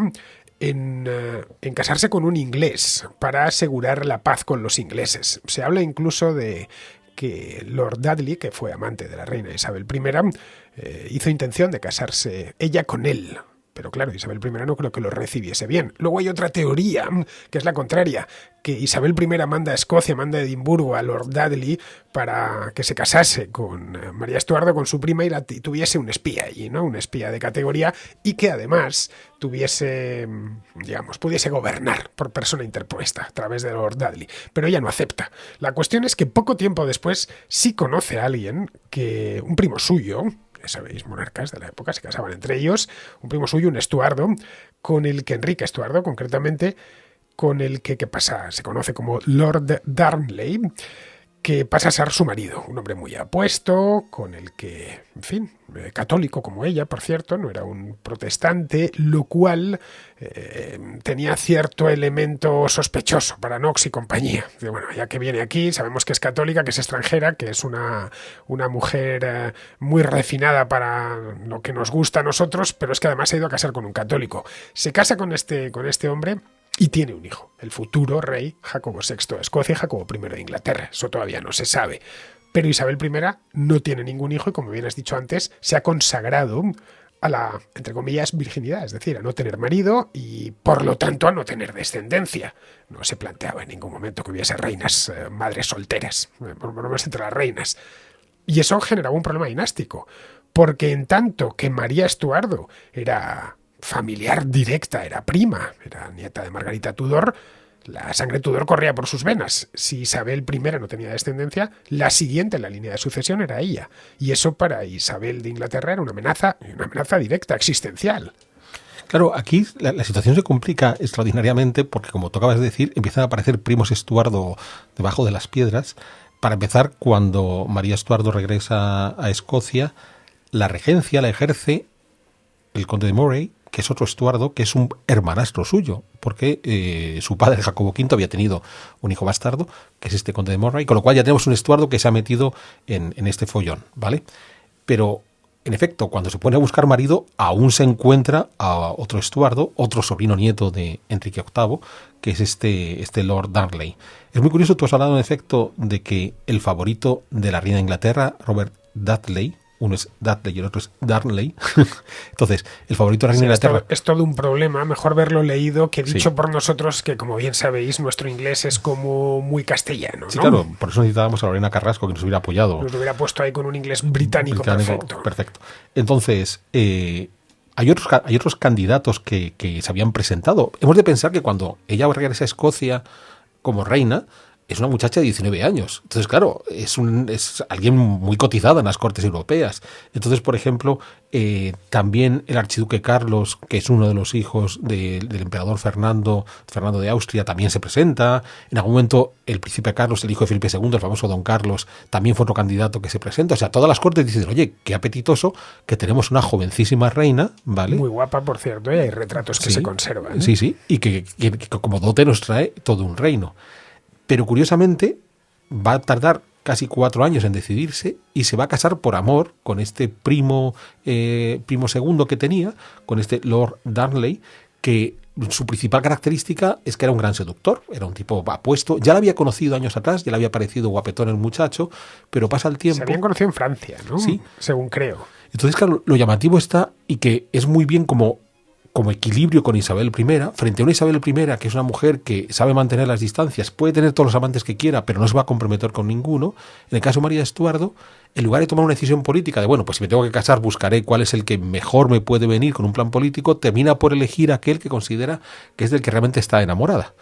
en casarse con un inglés para asegurar la paz con los ingleses. Se habla incluso de que Lord Dudley, que fue amante de la reina Isabel I, hizo intención de casarse ella con él. Pero claro, Isabel I no creo que lo recibiese bien. Luego hay otra teoría, que es la contraria, que Isabel I manda a Escocia, manda a Edimburgo a Lord Dudley para que se casase con María Estuardo, con su prima, y tuviese un espía allí, ¿no? Un espía de categoría, y que además pudiese gobernar por persona interpuesta a través de Lord Dudley. Pero ella no acepta. La cuestión es que poco tiempo después sí conoce a alguien, un primo suyo, sabéis, monarcas de la época se casaban entre ellos, un primo suyo, un Estuardo, con el que Enrique Estuardo, concretamente, con el que se conoce como Lord Darnley, que pasa a ser su marido, un hombre muy apuesto, con el que, en fin, católico como ella, por cierto, no era un protestante, lo cual tenía cierto elemento sospechoso para Knox y compañía. Bueno, ya que viene aquí, sabemos que es católica, que es extranjera, que es una mujer muy refinada para lo que nos gusta a nosotros, pero es que además se ha ido a casar con un católico. Se casa con este hombre y tiene un hijo, el futuro rey Jacobo VI de Escocia y Jacobo I de Inglaterra. Eso todavía no se sabe. Pero Isabel I no tiene ningún hijo y, como bien has dicho antes, se ha consagrado a la, entre comillas, virginidad, es decir, a no tener marido y, por lo tanto, a no tener descendencia. No se planteaba en ningún momento que hubiese reinas, madres solteras, por lo menos entre las reinas. Y eso generaba un problema dinástico, porque en tanto que María Estuardo era familiar directa, era prima, era nieta de Margarita Tudor, la sangre Tudor corría por sus venas. Si Isabel I no tenía descendencia, la siguiente en la línea de sucesión era ella. Y eso para Isabel de Inglaterra era una amenaza directa, existencial. Claro, aquí la situación se complica extraordinariamente porque, como tú acabas de decir, empiezan a aparecer primos Estuardo debajo de las piedras. Para empezar, cuando María Estuardo regresa a Escocia, la regencia la ejerce el conde de Moray, que es otro Estuardo, que es un hermanastro suyo, porque su padre, Jacobo V, había tenido un hijo bastardo, que es este conde de Moray, con lo cual ya tenemos un Estuardo que se ha metido en este follón, ¿vale? Pero, en efecto, cuando se pone a buscar marido, aún se encuentra a otro Estuardo, otro sobrino nieto de Enrique VIII, que es este Lord Darnley. Es muy curioso, tú has hablado, en efecto, de que el favorito de la reina de Inglaterra, Robert Dudley, uno es Dudley y el otro es Darnley. Entonces, el favorito de la reina de Inglaterra... Es todo un problema, mejor verlo leído que dicho por nosotros, que como bien sabéis, nuestro inglés es como muy castellano, ¿no? Sí, claro, por eso necesitábamos a Lorena Carrasco, que nos hubiera apoyado. Nos hubiera puesto ahí con un inglés británico perfecto. Entonces, hay otros candidatos que se habían presentado. Hemos de pensar que cuando ella regresa a Escocia como reina, es una muchacha de 19 años. Entonces, claro, es alguien muy cotizada en las cortes europeas. Entonces, por ejemplo, también el archiduque Carlos, que es uno de los hijos del emperador Fernando de Austria, también se presenta. En algún momento, el príncipe Carlos, el hijo de Felipe II, el famoso don Carlos, también fue otro candidato que se presenta. O sea, todas las cortes dicen, oye, qué apetitoso que tenemos una jovencísima reina, ¿vale? Muy guapa, por cierto, y hay retratos que se conservan. Sí, sí, y que como dote nos trae todo un reino. Pero curiosamente va a tardar casi 4 años en decidirse y se va a casar por amor con este primo segundo que tenía, con este Lord Darnley, que su principal característica es que era un gran seductor, era un tipo apuesto. Ya la había conocido años atrás, ya le había parecido guapetón el muchacho, pero pasa el tiempo. Se habían conocido en Francia, ¿no? Sí. Según creo. Entonces, claro, lo llamativo está y que es muy bien como equilibrio con Isabel I, frente a una Isabel I que es una mujer que sabe mantener las distancias, puede tener todos los amantes que quiera, pero no se va a comprometer con ninguno. En el caso de María Estuardo, en lugar de tomar una decisión política de, bueno, pues si me tengo que casar, buscaré cuál es el que mejor me puede venir con un plan político, termina por elegir aquel que considera que es del que realmente está enamorada.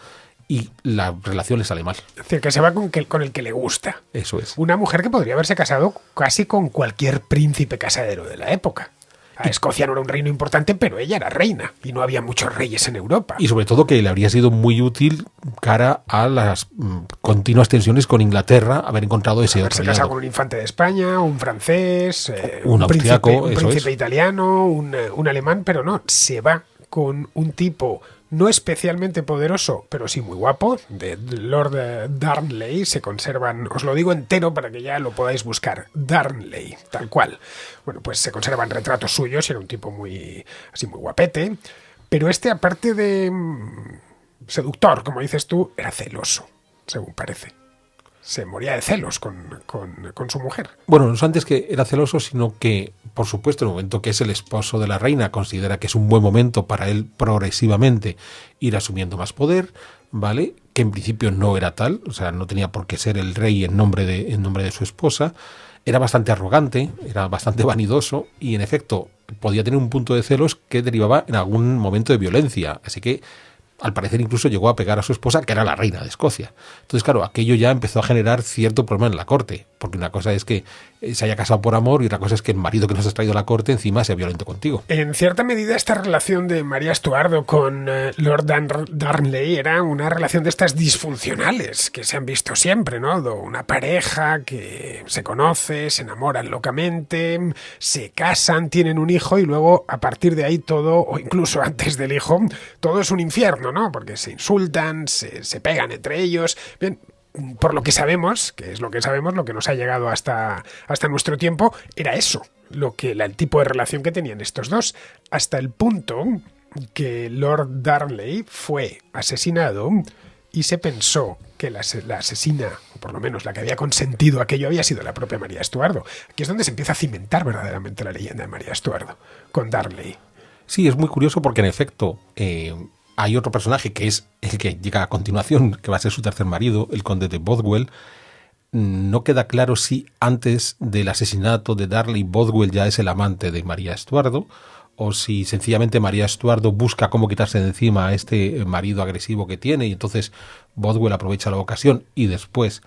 Y la relación le sale mal. Es decir, que se va con el que le gusta. Eso es. Una mujer que podría haberse casado casi con cualquier príncipe casadero de la época. Escocia no era un reino importante, pero ella era reina y no había muchos reyes en Europa. Y sobre todo que le habría sido muy útil cara a las continuas tensiones con Inglaterra, haber encontrado ese otro Haberse casado con un infante de España, un francés, un austriaco, un príncipe italiano, un alemán, pero no, se va con un tipo no especialmente poderoso, pero sí muy guapo, de Lord Darnley. Se conservan, os lo digo entero para que ya lo podáis buscar, Darnley, tal cual. Bueno, pues se conservan retratos suyos, era un tipo muy guapete, pero aparte de seductor, como dices tú, era celoso, según parece. Se moría de celos con su mujer. Bueno, no antes que era celoso, sino que, por supuesto, en el momento que es el esposo de la reina, considera que es un buen momento para él progresivamente ir asumiendo más poder, ¿vale? Que en principio no era tal, o sea, no tenía por qué ser el rey en nombre de su esposa. Era bastante arrogante, era bastante vanidoso y, en efecto, podía tener un punto de celos que derivaba en algún momento de violencia. Así que, al parecer, incluso llegó a pegar a su esposa, que era la reina de Escocia. Entonces, claro, aquello ya empezó a generar cierto problema en la corte, porque una cosa es que se haya casado por amor y otra cosa es que el marido que nos has traído a la corte encima sea violento contigo. En cierta medida, esta relación de María Estuardo con Lord Darnley era una relación de estas disfuncionales que se han visto siempre, ¿no? Una pareja que se conoce, se enamoran locamente, se casan, tienen un hijo y luego, a partir de ahí todo, o incluso antes del hijo, todo es un infierno, ¿no? Porque se insultan, se pegan entre ellos. Bien, por lo que sabemos, que es lo que sabemos, lo que nos ha llegado hasta nuestro tiempo, era eso, el tipo de relación que tenían estos dos, hasta el punto que Lord Darnley fue asesinado y se pensó que la asesina, o por lo menos la que había consentido aquello, había sido la propia María Estuardo. Aquí es donde se empieza a cimentar verdaderamente la leyenda de María Estuardo, con Darnley. Sí, es muy curioso porque, en efecto, hay otro personaje que es el que llega a continuación, que va a ser su tercer marido, el conde de Bothwell. No queda claro si antes del asesinato de Darnley, Bothwell ya es el amante de María Estuardo, o si sencillamente María Estuardo busca cómo quitarse de encima a este marido agresivo que tiene, y entonces Bothwell aprovecha la ocasión y después,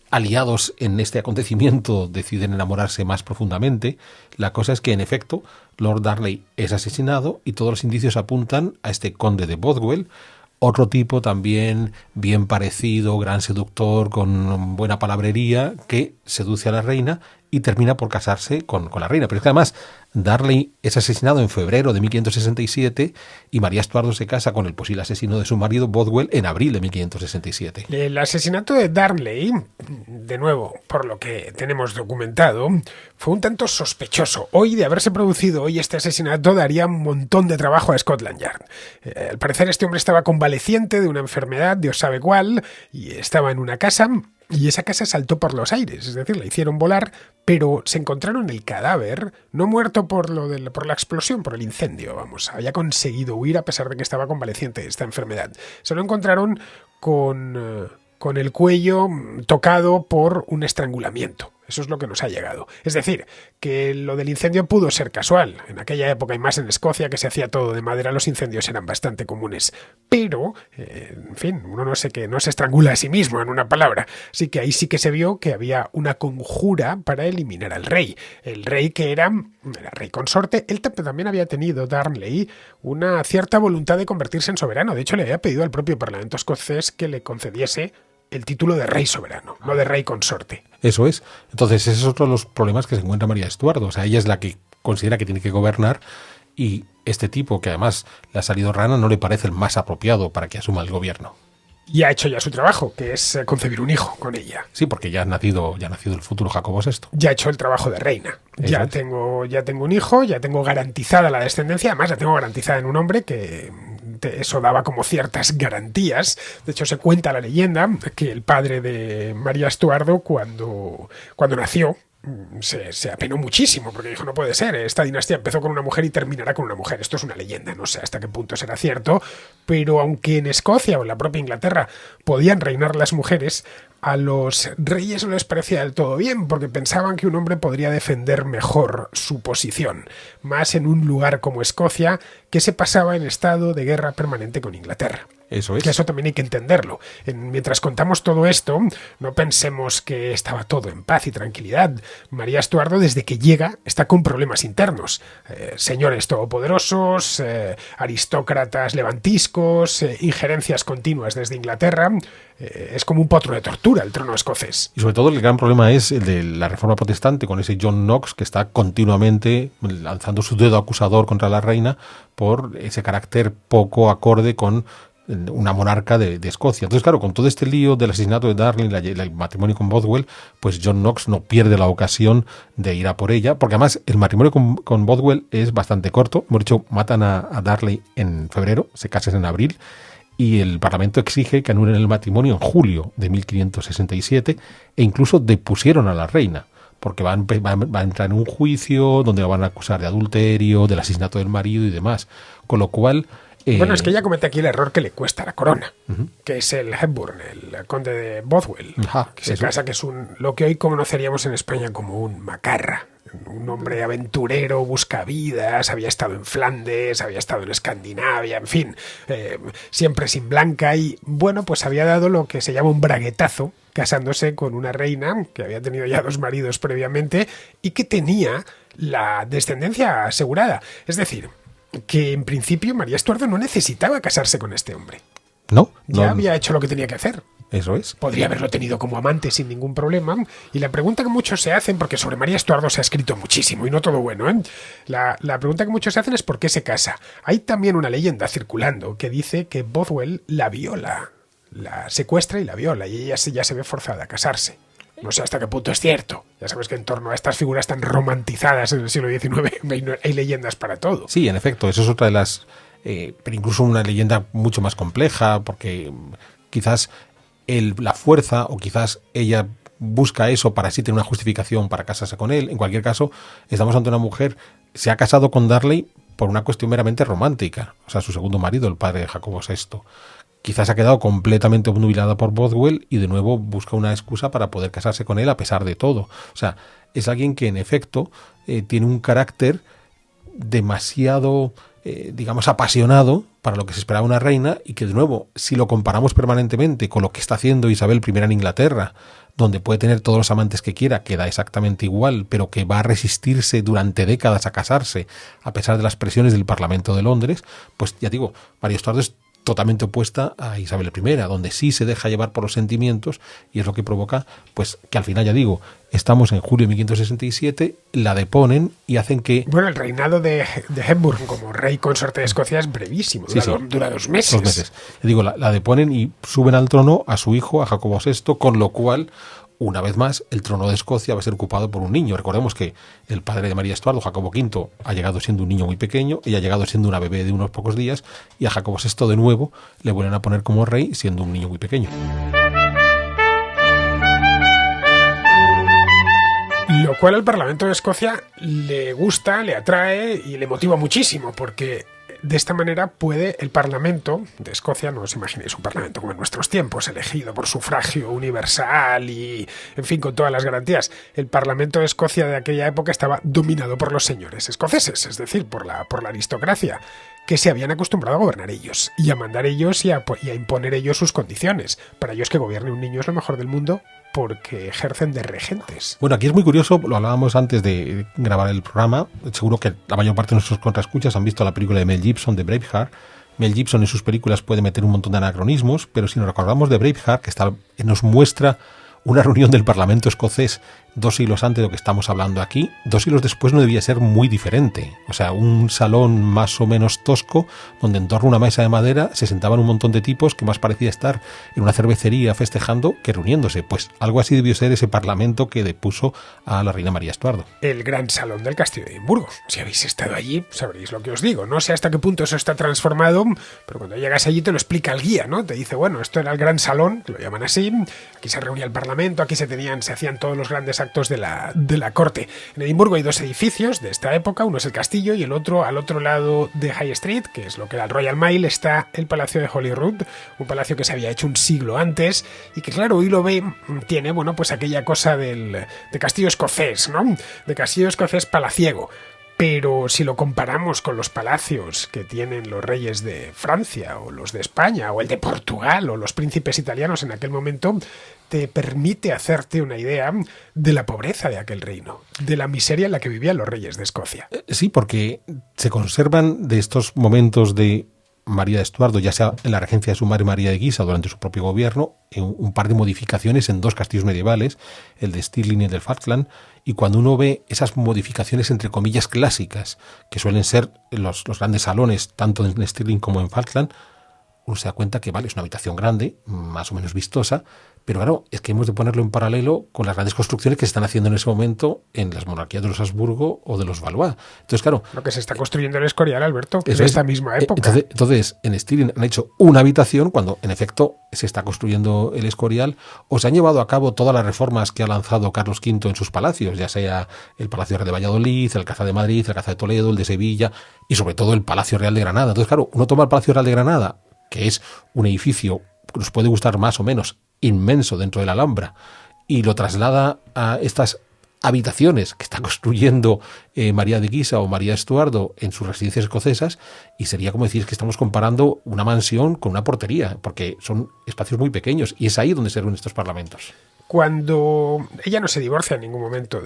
aliados en este acontecimiento, deciden enamorarse más profundamente. La cosa es que, en efecto, Lord Darnley es asesinado y todos los indicios apuntan a este conde de Bothwell, otro tipo también bien parecido, gran seductor, con buena palabrería, que seduce a la reina y termina por casarse con la reina. Pero es que además Darnley es asesinado en febrero de 1567 y María Estuardo se casa con el posible asesino de su marido, Bothwell, en abril de 1567. El asesinato de Darnley, de nuevo, por lo que tenemos documentado, fue un tanto sospechoso. Hoy, de haberse producido hoy este asesinato, daría un montón de trabajo a Scotland Yard. Al parecer, este hombre estaba convaleciente de una enfermedad, Dios sabe cuál, y estaba en una casa. Y esa casa saltó por los aires, es decir, la hicieron volar, pero se encontraron el cadáver, no muerto por la explosión, por el incendio, vamos. Había conseguido huir a pesar de que estaba convaleciente de esta enfermedad. Se lo encontraron con el cuello tocado por un estrangulamiento. Eso es lo que nos ha llegado. Es decir, que lo del incendio pudo ser casual. En aquella época y más en Escocia, que se hacía todo de madera, los incendios eran bastante comunes. Pero, en fin, uno no se estrangula a sí mismo, en una palabra. Así que ahí sí que se vio que había una conjura para eliminar al rey. El rey que era rey consorte. Él también había tenido, Darnley, una cierta voluntad de convertirse en soberano. De hecho, le había pedido al propio Parlamento escocés que le concediese el título de rey soberano, no de rey consorte. Eso es. Entonces, ese es otro de los problemas que se encuentra María Estuardo. O sea, ella es la que considera que tiene que gobernar y este tipo, que además le ha salido rana, no le parece el más apropiado para que asuma el gobierno. Y ha hecho ya su trabajo, que es concebir un hijo con ella. Sí, porque ya ha nacido el futuro Jacobo VI. Ya ha hecho el trabajo de reina. Ya tengo un hijo, ya tengo garantizada la descendencia, además la tengo garantizada en un hombre que eso daba como ciertas garantías. De hecho, se cuenta la leyenda que el padre de María Estuardo, cuando nació, se apenó muchísimo, porque dijo, no puede ser, esta dinastía empezó con una mujer y terminará con una mujer. Esto es una leyenda, no sé hasta qué punto será cierto, pero aunque en Escocia o en la propia Inglaterra podían reinar las mujeres, a los reyes no les parecía del todo bien, porque pensaban que un hombre podría defender mejor su posición, más en un lugar como Escocia, que se pasaba en estado de guerra permanente con Inglaterra. Eso es. Que eso también hay que entenderlo. Mientras contamos todo esto, no pensemos que estaba todo en paz y tranquilidad. María Estuardo, desde que llega, está con problemas internos. Señores todopoderosos, aristócratas levantiscos, injerencias continuas desde Inglaterra. Es como un potro de tortura el trono escocés. Y sobre todo el gran problema es el de la reforma protestante, con ese John Knox que está continuamente lanzando su dedo acusador contra la reina por ese carácter poco acorde con una monarca de Escocia. Entonces, claro, con todo este lío del asesinato de Darnley, el matrimonio con Bothwell, pues John Knox no pierde la ocasión de ir a por ella, porque además el matrimonio con Bothwell es bastante corto. Hemos dicho, matan a Darnley en febrero, se casan en abril, y el Parlamento exige que anulen el matrimonio en julio de 1567 e incluso depusieron a la reina, porque va a entrar en un juicio donde la van a acusar de adulterio, del asesinato del marido y demás. Con lo cual... Bueno, es que ella comete aquí el error que le cuesta la corona, que es el Hepburn, el conde de Bothwell, que se casa, que es lo que hoy conoceríamos en España como un macarra. Un hombre aventurero, buscavidas, había estado en Flandes, había estado en Escandinavia, en fin, siempre sin blanca y, bueno, pues había dado lo que se llama un braguetazo, casándose con una reina que había tenido ya 2 maridos previamente y que tenía la descendencia asegurada. Es decir, que en principio María Estuardo no necesitaba casarse con este hombre. No. Había hecho lo que tenía que hacer. Eso es. Podría haberlo tenido como amante sin ningún problema. Y la pregunta que muchos se hacen, porque sobre María Estuardo se ha escrito muchísimo, y no todo bueno, La pregunta que muchos se hacen es ¿por qué se casa? Hay también una leyenda circulando que dice que Bothwell la viola, la secuestra y la viola, y ella ya se ve forzada a casarse. No sé hasta qué punto es cierto. Ya sabes que en torno a estas figuras tan romantizadas en el siglo XIX hay leyendas para todo. Sí, en efecto, eso es otra de las... pero incluso una leyenda mucho más compleja, porque quizás la fuerza, o quizás ella busca eso para así tener una justificación para casarse con él. En cualquier caso, estamos ante una mujer, se ha casado con Darnley por una cuestión meramente romántica. O sea, su segundo marido, el padre de Jacobo VI. Quizás ha quedado completamente obnubilada por Bothwell y de nuevo busca una excusa para poder casarse con él a pesar de todo. O sea, es alguien que en efecto tiene un carácter demasiado, digamos, apasionado para lo que se esperaba una reina, y que de nuevo, si lo comparamos permanentemente con lo que está haciendo Isabel I en Inglaterra, donde puede tener todos los amantes que quiera, que da exactamente igual, pero que va a resistirse durante décadas a casarse a pesar de las presiones del Parlamento de Londres, pues ya digo, María Estuardo es totalmente opuesta a Isabel I, donde sí se deja llevar por los sentimientos, y es lo que provoca, pues, que al final, ya digo, estamos en julio de 1567, la deponen y hacen que... Bueno, el reinado de Hepburn como rey consorte de Escocia es brevísimo, dura 2 meses. 2 meses. Ya digo, la deponen y suben al trono a su hijo, a Jacobo VI, con lo cual, una vez más, el trono de Escocia va a ser ocupado por un niño. Recordemos que el padre de María Estuardo, Jacobo V, ha llegado siendo un niño muy pequeño, ella ha llegado siendo una bebé de unos pocos días, y a Jacobo VI de nuevo le vuelven a poner como rey siendo un niño muy pequeño. Lo cual al Parlamento de Escocia le gusta, le atrae y le motiva muchísimo, porque de esta manera puede el Parlamento de Escocia, no os imaginéis un Parlamento como en nuestros tiempos, elegido por sufragio universal y, en fin, con todas las garantías. El Parlamento de Escocia de aquella época estaba dominado por los señores escoceses, es decir, por la aristocracia, que se habían acostumbrado a gobernar ellos, y a mandar ellos y a imponer ellos sus condiciones. Para ellos que gobierne un niño es lo mejor del mundo, porque ejercen de regentes. Bueno, aquí es muy curioso, lo hablábamos antes de grabar el programa, seguro que la mayor parte de nuestros contraescuchas han visto la película de Mel Gibson, de Braveheart. Mel Gibson en sus películas puede meter un montón de anacronismos, pero si nos recordamos de Braveheart, que nos muestra una reunión del Parlamento escocés 2 siglos antes de lo que estamos hablando aquí, 2 siglos después no debía ser muy diferente. O sea, un salón más o menos tosco, donde en torno a una mesa de madera se sentaban un montón de tipos que más parecía estar en una cervecería festejando que reuniéndose. Pues algo así debió ser ese parlamento que depuso a la reina María Estuardo. El gran salón del castillo de Edimburgo. Si habéis estado allí, sabréis lo que os digo. No sé hasta qué punto eso está transformado, pero cuando llegas allí te lo explica el guía, ¿no? Te dice, bueno, esto era el gran salón, que lo llaman así, aquí se reunía el parlamento, aquí se hacían todos los grandes actos de la corte. En Edimburgo hay 2 edificios de esta época, uno es el castillo y el otro, al otro lado de High Street, que es lo que era el Royal Mile, está el Palacio de Holyrood, un palacio que se había hecho un siglo antes y que, claro, hoy lo ve, tiene, bueno, pues aquella cosa de castillo escocés, ¿no? De castillo escocés palaciego. Pero si lo comparamos con los palacios que tienen los reyes de Francia o los de España o el de Portugal o los príncipes italianos en aquel momento, te permite hacerte una idea de la pobreza de aquel reino, de la miseria en la que vivían los reyes de Escocia. Sí, porque se conservan de estos momentos de María de Estuardo, ya sea en la regencia de su madre María de Guisa durante su propio gobierno, un par de modificaciones en 2 castillos medievales, el de Stirling y el de Falkland, y cuando uno ve esas modificaciones entre comillas clásicas, que suelen ser los grandes salones, tanto en Stirling como en Falkland, uno se da cuenta que, vale, es una habitación grande, más o menos vistosa, pero claro, es que hemos de ponerlo en paralelo con las grandes construcciones que se están haciendo en ese momento en las monarquías de los Habsburgo o de los Valois. Entonces, claro... Lo que se está construyendo en el Escorial, Alberto, en esta misma época. Entonces, en Stirling han hecho una habitación cuando, en efecto, se está construyendo el Escorial, o se han llevado a cabo todas las reformas que ha lanzado Carlos V en sus palacios, ya sea el Palacio Real de Valladolid, el Alcázar de Madrid, el Alcázar de Toledo, el de Sevilla y, sobre todo, el Palacio Real de Granada. Entonces, claro, uno toma el Palacio Real de Granada, que es un edificio que nos puede gustar más o menos inmenso dentro de la Alhambra, y lo traslada a estas habitaciones que está construyendo María de Guisa o María Estuardo en sus residencias escocesas, y sería como decir que estamos comparando una mansión con una portería, porque son espacios muy pequeños, y es ahí donde se reúnen estos parlamentos. Cuando ella no se divorcia en ningún momento,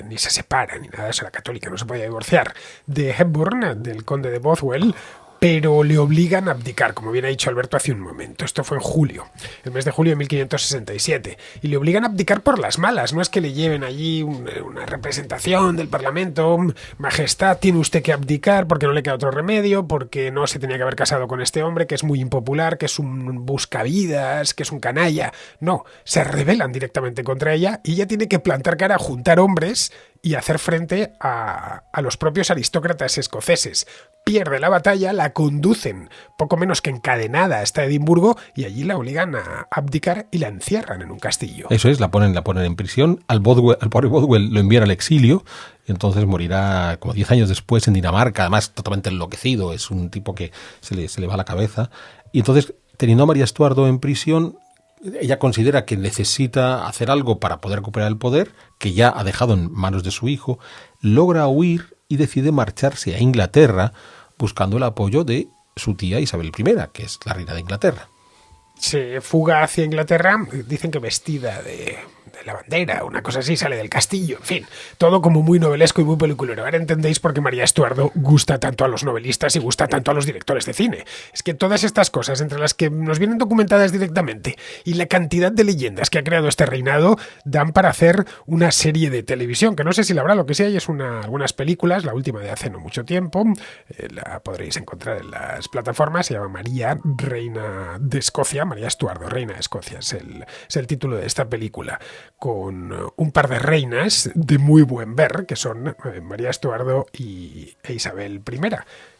ni se separa, ni nada de eso, era católica, no se podía divorciar, de Hepburn, del conde de Bothwell, pero le obligan a abdicar, como bien ha dicho Alberto hace un momento. Esto fue en julio, el mes de julio de 1567, y le obligan a abdicar por las malas. No es que le lleven allí una representación del Parlamento, majestad, tiene usted que abdicar porque no le queda otro remedio, porque no se tenía que haber casado con este hombre, que es muy impopular, que es un buscavidas, que es un canalla. No, se rebelan directamente contra ella y ella tiene que plantar cara, juntar hombres y hacer frente a los propios aristócratas escoceses. Pierde la batalla, la conducen poco menos que encadenada hasta Edimburgo y allí la obligan a abdicar y la encierran en un castillo. Eso es, la ponen en prisión. Al pobre Bothwell lo envían al exilio, y entonces morirá como 10 años después en Dinamarca, además totalmente enloquecido, es un tipo que se le va la cabeza. Y entonces, teniendo a María Estuardo en prisión, ella considera que necesita hacer algo para poder recuperar el poder, que ya ha dejado en manos de su hijo, logra huir y decide marcharse a Inglaterra buscando el apoyo de su tía Isabel I, que es la reina de Inglaterra. Se fuga hacia Inglaterra, dicen que vestida de la bandera, una cosa así, sale del castillo, en fin, todo como muy novelesco y muy peliculero. Ahora entendéis por qué María Estuardo gusta tanto a los novelistas y gusta tanto a los directores de cine. Es que todas estas cosas, entre las que nos vienen documentadas directamente y la cantidad de leyendas que ha creado este reinado, dan para hacer una serie de televisión, que no sé si la habrá, lo que sí hay es algunas películas, la última de hace no mucho tiempo, la podréis encontrar en las plataformas, se llama María, Reina de Escocia, María Estuardo, Reina de Escocia, es el título de esta película, con un par de reinas de muy buen ver, que son María Estuardo e Isabel I,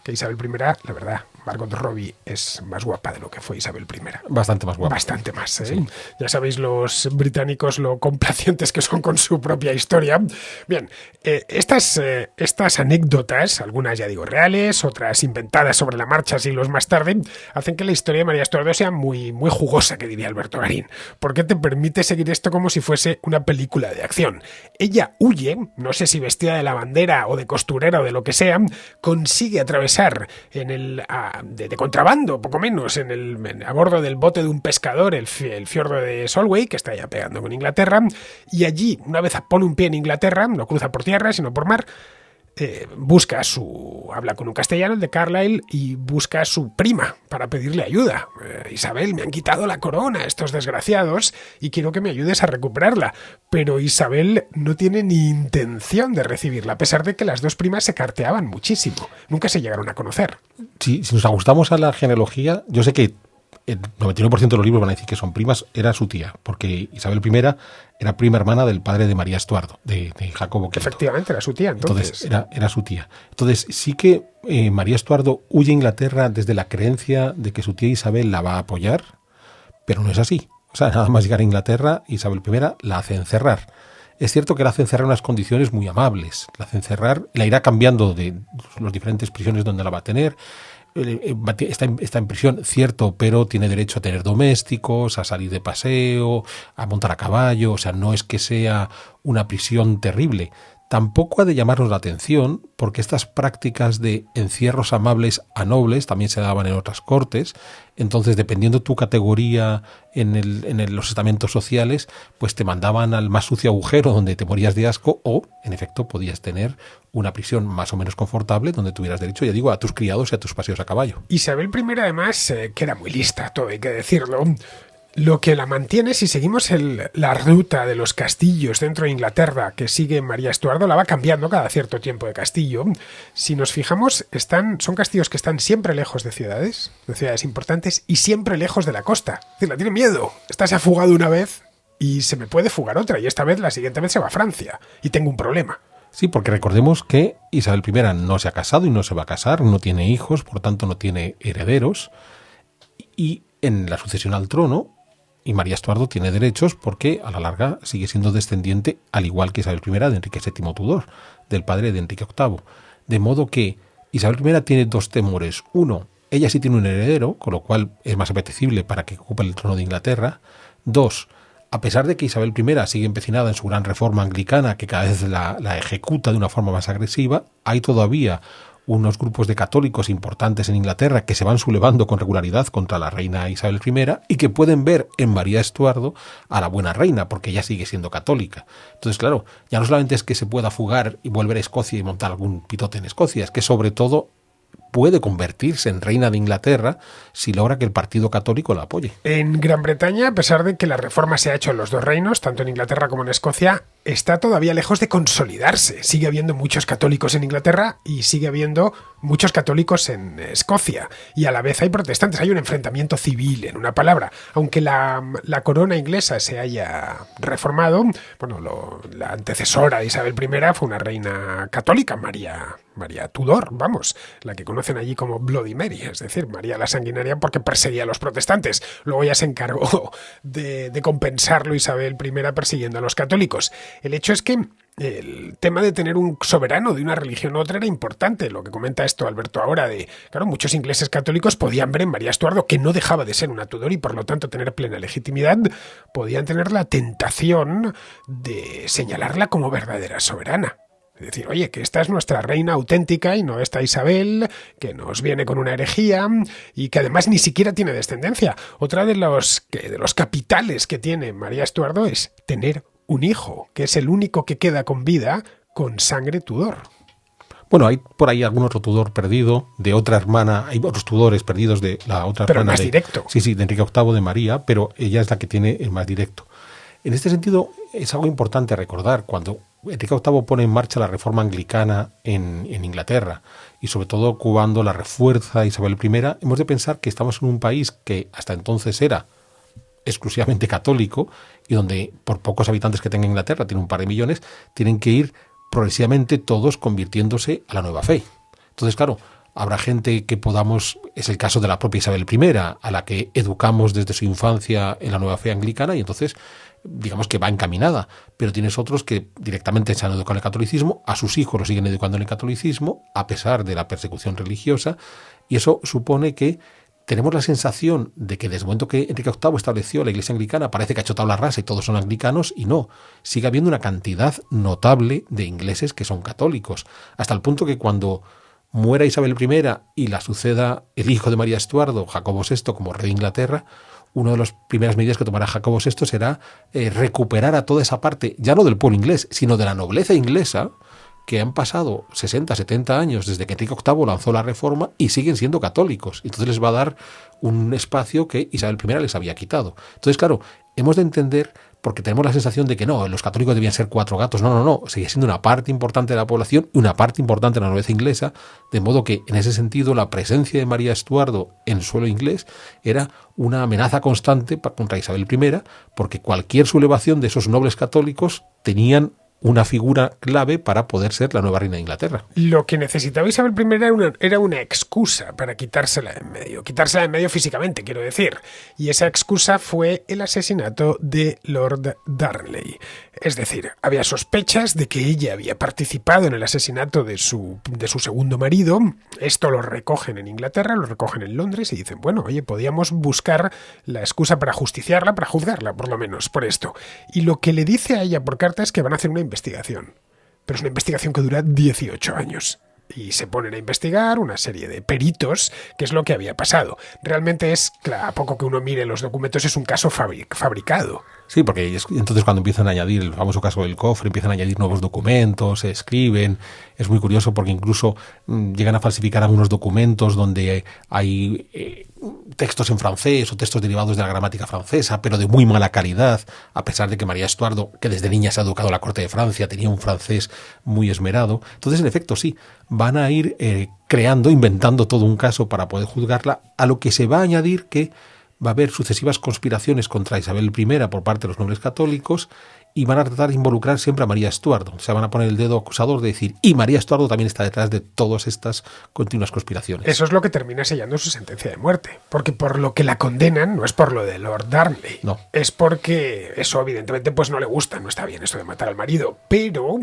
que Isabel I, la verdad, Margot Robbie es más guapa de lo que fue Isabel I. Bastante más guapa. Bastante más, ¿eh? Sí. Ya sabéis los británicos lo complacientes que son con su propia historia. Bien, estas anécdotas, algunas ya digo reales, otras inventadas sobre la marcha siglos más tarde, hacen que la historia de María Estuardo sea muy, muy jugosa, que diría Alberto Garín, porque te permite seguir esto como si fuese una película de acción. Ella huye, no sé si vestida de lavandera o de costurera o de lo que sea, consigue atravesar de contrabando, poco menos, a bordo del bote de un pescador, el fiordo de Solway, que está ya pegando con Inglaterra, y allí, una vez pone un pie en Inglaterra, no cruza por tierra, sino por mar, habla con un castellano, el de Carlisle, y busca a su prima para pedirle ayuda. Isabel, me han quitado la corona estos desgraciados y quiero que me ayudes a recuperarla. Pero Isabel no tiene ni intención de recibirla, a pesar de que las dos primas se carteaban muchísimo. Nunca se llegaron a conocer. Si nos ajustamos a la genealogía, yo sé que el 99% de los libros van a decir que son primas, era su tía, porque Isabel I era prima hermana del padre de María Estuardo, de Jacobo V. Efectivamente, era su tía, entonces. Era su tía. Entonces, sí que María Estuardo huye a Inglaterra desde la creencia de que su tía Isabel la va a apoyar, pero no es así. O sea, nada más llegar a Inglaterra, Isabel I la hace encerrar. Es cierto que la hace encerrar en unas condiciones muy amables. La hace encerrar, la irá cambiando de las diferentes prisiones donde la va a tener. Está en prisión, cierto, pero tiene derecho a tener domésticos, a salir de paseo, a montar a caballo. O sea, no es que sea una prisión terrible. Tampoco ha de llamarnos la atención, porque estas prácticas de encierros amables a nobles también se daban en otras cortes. Entonces, dependiendo tu categoría en los estamentos sociales, pues te mandaban al más sucio agujero donde te morías de asco, o, en efecto, podías tener una prisión más o menos confortable donde tuvieras derecho, ya digo, a tus criados y a tus paseos a caballo. Isabel I, además, que era muy lista, todo hay que decirlo. Lo que la mantiene, si seguimos la ruta de los castillos dentro de Inglaterra que sigue María Estuardo, la va cambiando cada cierto tiempo de castillo. Si nos fijamos, son castillos que están siempre lejos de ciudades importantes y siempre lejos de la costa. Es decir, la tiene miedo. Esta se ha fugado una vez y se me puede fugar otra, y esta vez, la siguiente vez, se va a Francia y tengo un problema. Sí, porque recordemos que Isabel I no se ha casado y no se va a casar, no tiene hijos, por tanto no tiene herederos, y en la sucesión al trono, y María Estuardo tiene derechos porque a la larga sigue siendo descendiente, al igual que Isabel I, de Enrique VII Tudor, del padre de Enrique VIII. De modo que Isabel I tiene dos temores. Uno, ella sí tiene un heredero, con lo cual es más apetecible para que ocupe el trono de Inglaterra. Dos, a pesar de que Isabel I sigue empecinada en su gran reforma anglicana, que cada vez la ejecuta de una forma más agresiva, hay todavía unos grupos de católicos importantes en Inglaterra que se van sublevando con regularidad contra la reina Isabel I y que pueden ver en María Estuardo a la buena reina, porque ella sigue siendo católica. Entonces, claro, ya no solamente es que se pueda fugar y volver a Escocia y montar algún pitote en Escocia, es que sobre todo puede convertirse en reina de Inglaterra si logra que el partido católico la apoye. En Gran Bretaña, a pesar de que la reforma se ha hecho en los dos reinos, tanto en Inglaterra como en Escocia, está todavía lejos de consolidarse. Sigue habiendo muchos católicos en Inglaterra y sigue habiendo muchos católicos en Escocia. Y a la vez hay protestantes, hay un enfrentamiento civil, en una palabra. Aunque la corona inglesa se haya reformado, bueno, la antecesora de Isabel I fue una reina católica, María Tudor, vamos, la que conocen allí como Bloody Mary, es decir, María la Sanguinaria, porque perseguía a los protestantes. Luego ya se encargó de compensarlo Isabel I persiguiendo a los católicos. El hecho es que el tema de tener un soberano de una religión u otra era importante. Lo que comenta esto Alberto ahora claro, muchos ingleses católicos podían ver en María Estuardo, que no dejaba de ser una Tudor y por lo tanto tener plena legitimidad, podían tener la tentación de señalarla como verdadera soberana. Es decir, oye, que esta es nuestra reina auténtica y no esta Isabel, que nos viene con una herejía y que además ni siquiera tiene descendencia. Otra de los capitales que tiene María Estuardo es tener un hijo, que es el único que queda con vida con sangre Tudor. Bueno, hay por ahí algún otro Tudor perdido de otra hermana, hay otros Tudores perdidos de la otra pero hermana. Pero más directo. Sí, de Enrique VIII, de María, pero ella es la que tiene el más directo. En este sentido, es algo importante recordar cuando Enrique VIII pone en marcha la reforma anglicana en Inglaterra y sobre todo cuando la refuerza Isabel I, hemos de pensar que estamos en un país que hasta entonces era exclusivamente católico y donde por pocos habitantes que tenga Inglaterra, tiene un par de millones, tienen que ir progresivamente todos convirtiéndose a la nueva fe. Entonces, claro, Habrá gente que podamos, es el caso de la propia Isabel I, a la que educamos desde su infancia en la nueva fe anglicana y entonces digamos que va encaminada, pero tienes otros que directamente se han educado en el catolicismo, a sus hijos los siguen educando en el catolicismo, a pesar de la persecución religiosa, y eso supone que tenemos la sensación de que desde el momento que Enrique VIII estableció la Iglesia anglicana parece que ha chotado la raza y todos son anglicanos, y no, sigue habiendo una cantidad notable de ingleses que son católicos, hasta el punto que cuando muera Isabel I y la suceda el hijo de María Estuardo, Jacobo VI, como rey de Inglaterra, una de las primeras medidas que tomará Jacobo VI será recuperar a toda esa parte, ya no del pueblo inglés, sino de la nobleza inglesa, que han pasado 60, 70 años desde que Enrique VIII lanzó la reforma y siguen siendo católicos. Entonces les va a dar un espacio que Isabel I les había quitado. Entonces, claro, hemos de entender, porque tenemos la sensación de que no, los católicos debían ser 4 gatos. No, sigue siendo una parte importante de la población y una parte importante de la nobleza inglesa, de modo que en ese sentido la presencia de María Estuardo en suelo inglés era una amenaza constante contra Isabel I, porque cualquier sublevación de esos nobles católicos tenían una figura clave para poder ser la nueva reina de Inglaterra. Lo que necesitaba Isabel I era una excusa para quitársela de en medio físicamente, quiero decir. Y esa excusa fue el asesinato de Lord Darnley. Es decir, había sospechas de que ella había participado en el asesinato de su segundo marido. Esto lo recogen en Inglaterra, lo recogen en Londres y dicen, bueno, oye, podíamos buscar la excusa para justiciarla, para juzgarla, por lo menos, por esto. Y lo que le dice a ella por carta es que van a hacer una investigación. Pero es una investigación que dura 18 años. Y se ponen a investigar una serie de peritos, qué es lo que había pasado. Realmente es, claro, a poco que uno mire los documentos, es un caso fabricado. Sí, porque entonces cuando empiezan a añadir el famoso caso del cofre, empiezan a añadir nuevos documentos, se escriben. Es muy curioso porque incluso llegan a falsificar algunos documentos donde hay textos en francés o textos derivados de la gramática francesa, pero de muy mala calidad, a pesar de que María Estuardo, que desde niña se ha educado en la corte de Francia, tenía un francés muy esmerado. Entonces, en efecto, sí, van a ir inventando todo un caso para poder juzgarla, a lo que se va a añadir que va a haber sucesivas conspiraciones contra Isabel I por parte de los nobles católicos y van a tratar de involucrar siempre a María Estuardo. Se van a poner el dedo acusador de decir, y María Estuardo también está detrás de todas estas continuas conspiraciones. Eso es lo que termina sellando su sentencia de muerte. Porque por lo que la condenan no es por lo de Lord Darnley. No. Es porque eso evidentemente pues no le gusta, no está bien esto de matar al marido. Pero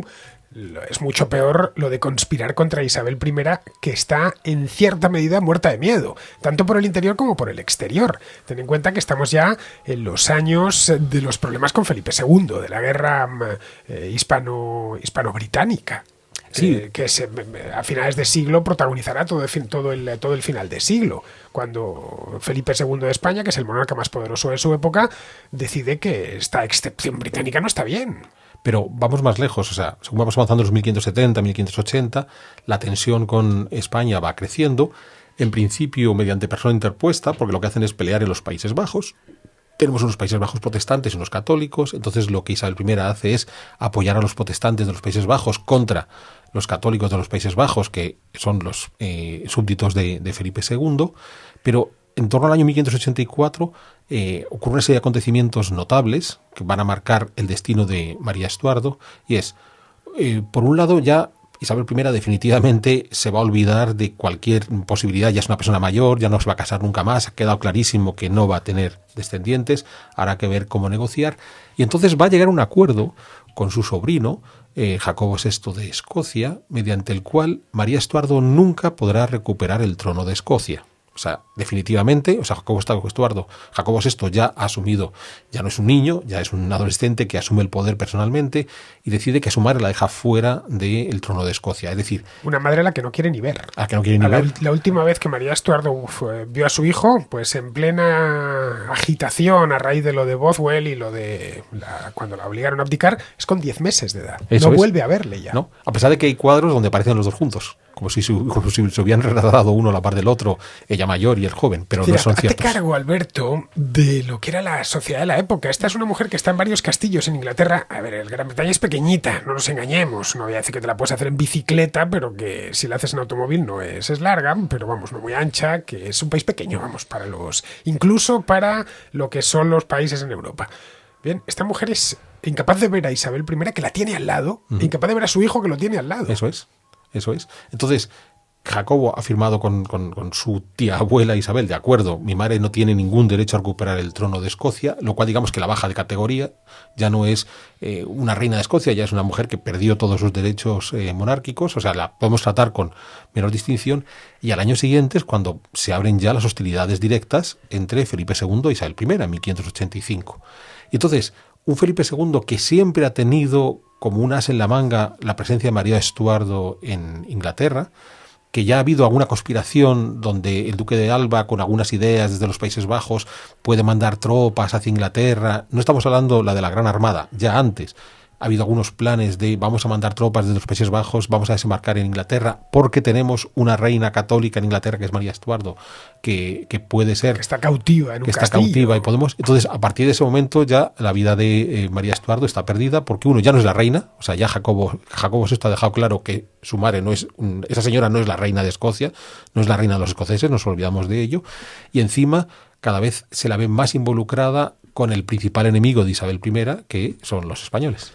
es mucho peor lo de conspirar contra Isabel I, que está en cierta medida muerta de miedo, tanto por el interior como por el exterior. Ten en cuenta que estamos ya en los años de los problemas con Felipe II, de la guerra hispano-británica. Sí. Que a finales de siglo protagonizará todo el final de siglo, cuando Felipe II de España, que es el monarca más poderoso de su época, decide que esta excepción británica no está bien. Pero vamos más lejos, o sea, según vamos avanzando en los 1570, 1580, la tensión con España va creciendo, en principio mediante persona interpuesta, porque lo que hacen es pelear en los Países Bajos. Tenemos unos Países Bajos protestantes y unos católicos, entonces lo que Isabel I hace es apoyar a los protestantes de los Países Bajos contra los católicos de los Países Bajos, que son los súbditos de Felipe II, pero en torno al año 1584 ocurre una serie de acontecimientos notables que van a marcar el destino de María Estuardo, y es, por un lado, ya Isabel I definitivamente se va a olvidar de cualquier posibilidad, ya es una persona mayor, ya no se va a casar nunca más, ha quedado clarísimo que no va a tener descendientes, habrá que ver cómo negociar, y entonces va a llegar a un acuerdo con su sobrino, Jacobo VI de Escocia, mediante el cual María Estuardo nunca podrá recuperar el trono de Escocia. O sea, definitivamente, Jacobo VI ya ha asumido, ya no es un niño, ya es un adolescente que asume el poder personalmente y decide que a su madre la deja fuera del trono de Escocia. Es decir, una madre a la que no quiere ni ver. A que no quiere ni ver. La última vez que María Estuardo vio a su hijo, pues en plena agitación a raíz de lo de Bothwell y lo de cuando la obligaron a abdicar, es con 10 meses de edad. Eso no es. Vuelve a verle ya. ¿No? A pesar de que hay cuadros donde aparecen los dos juntos. Como si se hubieran retratado uno a la par del otro, ella mayor y el joven, pero no son ciertos. Hazte cargo, Alberto, de lo que era la sociedad de la época. Esta es una mujer que está en varios castillos en Inglaterra. A ver, el Gran Bretaña es pequeñita, no nos engañemos. No voy a decir que te la puedes hacer en bicicleta, pero que si la haces en automóvil no es larga, pero vamos, no muy ancha, que es un país pequeño, vamos, incluso para lo que son los países en Europa. Bien, esta mujer es incapaz de ver a Isabel I, que la tiene al lado, incapaz de ver a su hijo, que lo tiene al lado. Eso es. Entonces, Jacobo ha firmado con su tía abuela Isabel, de acuerdo, mi madre no tiene ningún derecho a recuperar el trono de Escocia, lo cual digamos que la baja de categoría, ya no es una reina de Escocia, ya es una mujer que perdió todos sus derechos monárquicos, o sea, la podemos tratar con menor distinción, y al año siguiente es cuando se abren ya las hostilidades directas entre Felipe II e Isabel I, en 1585. Y entonces, un Felipe II que siempre ha tenido como un as en la manga la presencia de María Estuardo en Inglaterra, que ya ha habido alguna conspiración donde el duque de Alba, con algunas ideas desde los Países Bajos, puede mandar tropas hacia Inglaterra. No estamos hablando la de la Gran Armada, ya antes. Ha habido algunos planes de vamos a mandar tropas desde los Países Bajos, vamos a desembarcar en Inglaterra, porque tenemos una reina católica en Inglaterra, que es María Estuardo, que puede ser... Que está cautiva en un castillo. Está cautiva y podemos... Entonces, a partir de ese momento ya la vida de María Estuardo está perdida, porque uno ya no es la reina, o sea, ya Jacobo VI ha dejado claro que su madre no es... Esa señora no es la reina de Escocia, no es la reina de los escoceses, nos olvidamos de ello, y encima cada vez se la ve más involucrada con el principal enemigo de Isabel I, que son los españoles.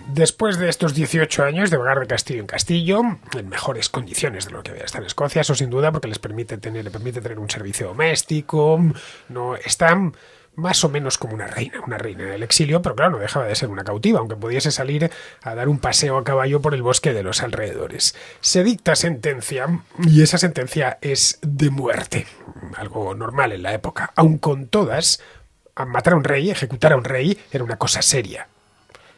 Después de estos 18 años de vagar de castillo en castillo, en mejores condiciones de lo que había estar en Escocia, eso sin duda, porque le permite tener un servicio doméstico, no están más o menos como una reina en el exilio, pero claro, no dejaba de ser una cautiva, aunque pudiese salir a dar un paseo a caballo por el bosque de los alrededores. Se dicta sentencia, y esa sentencia es de muerte, algo normal en la época. Aun con todas, matar a un rey, ejecutar a un rey, era una cosa seria.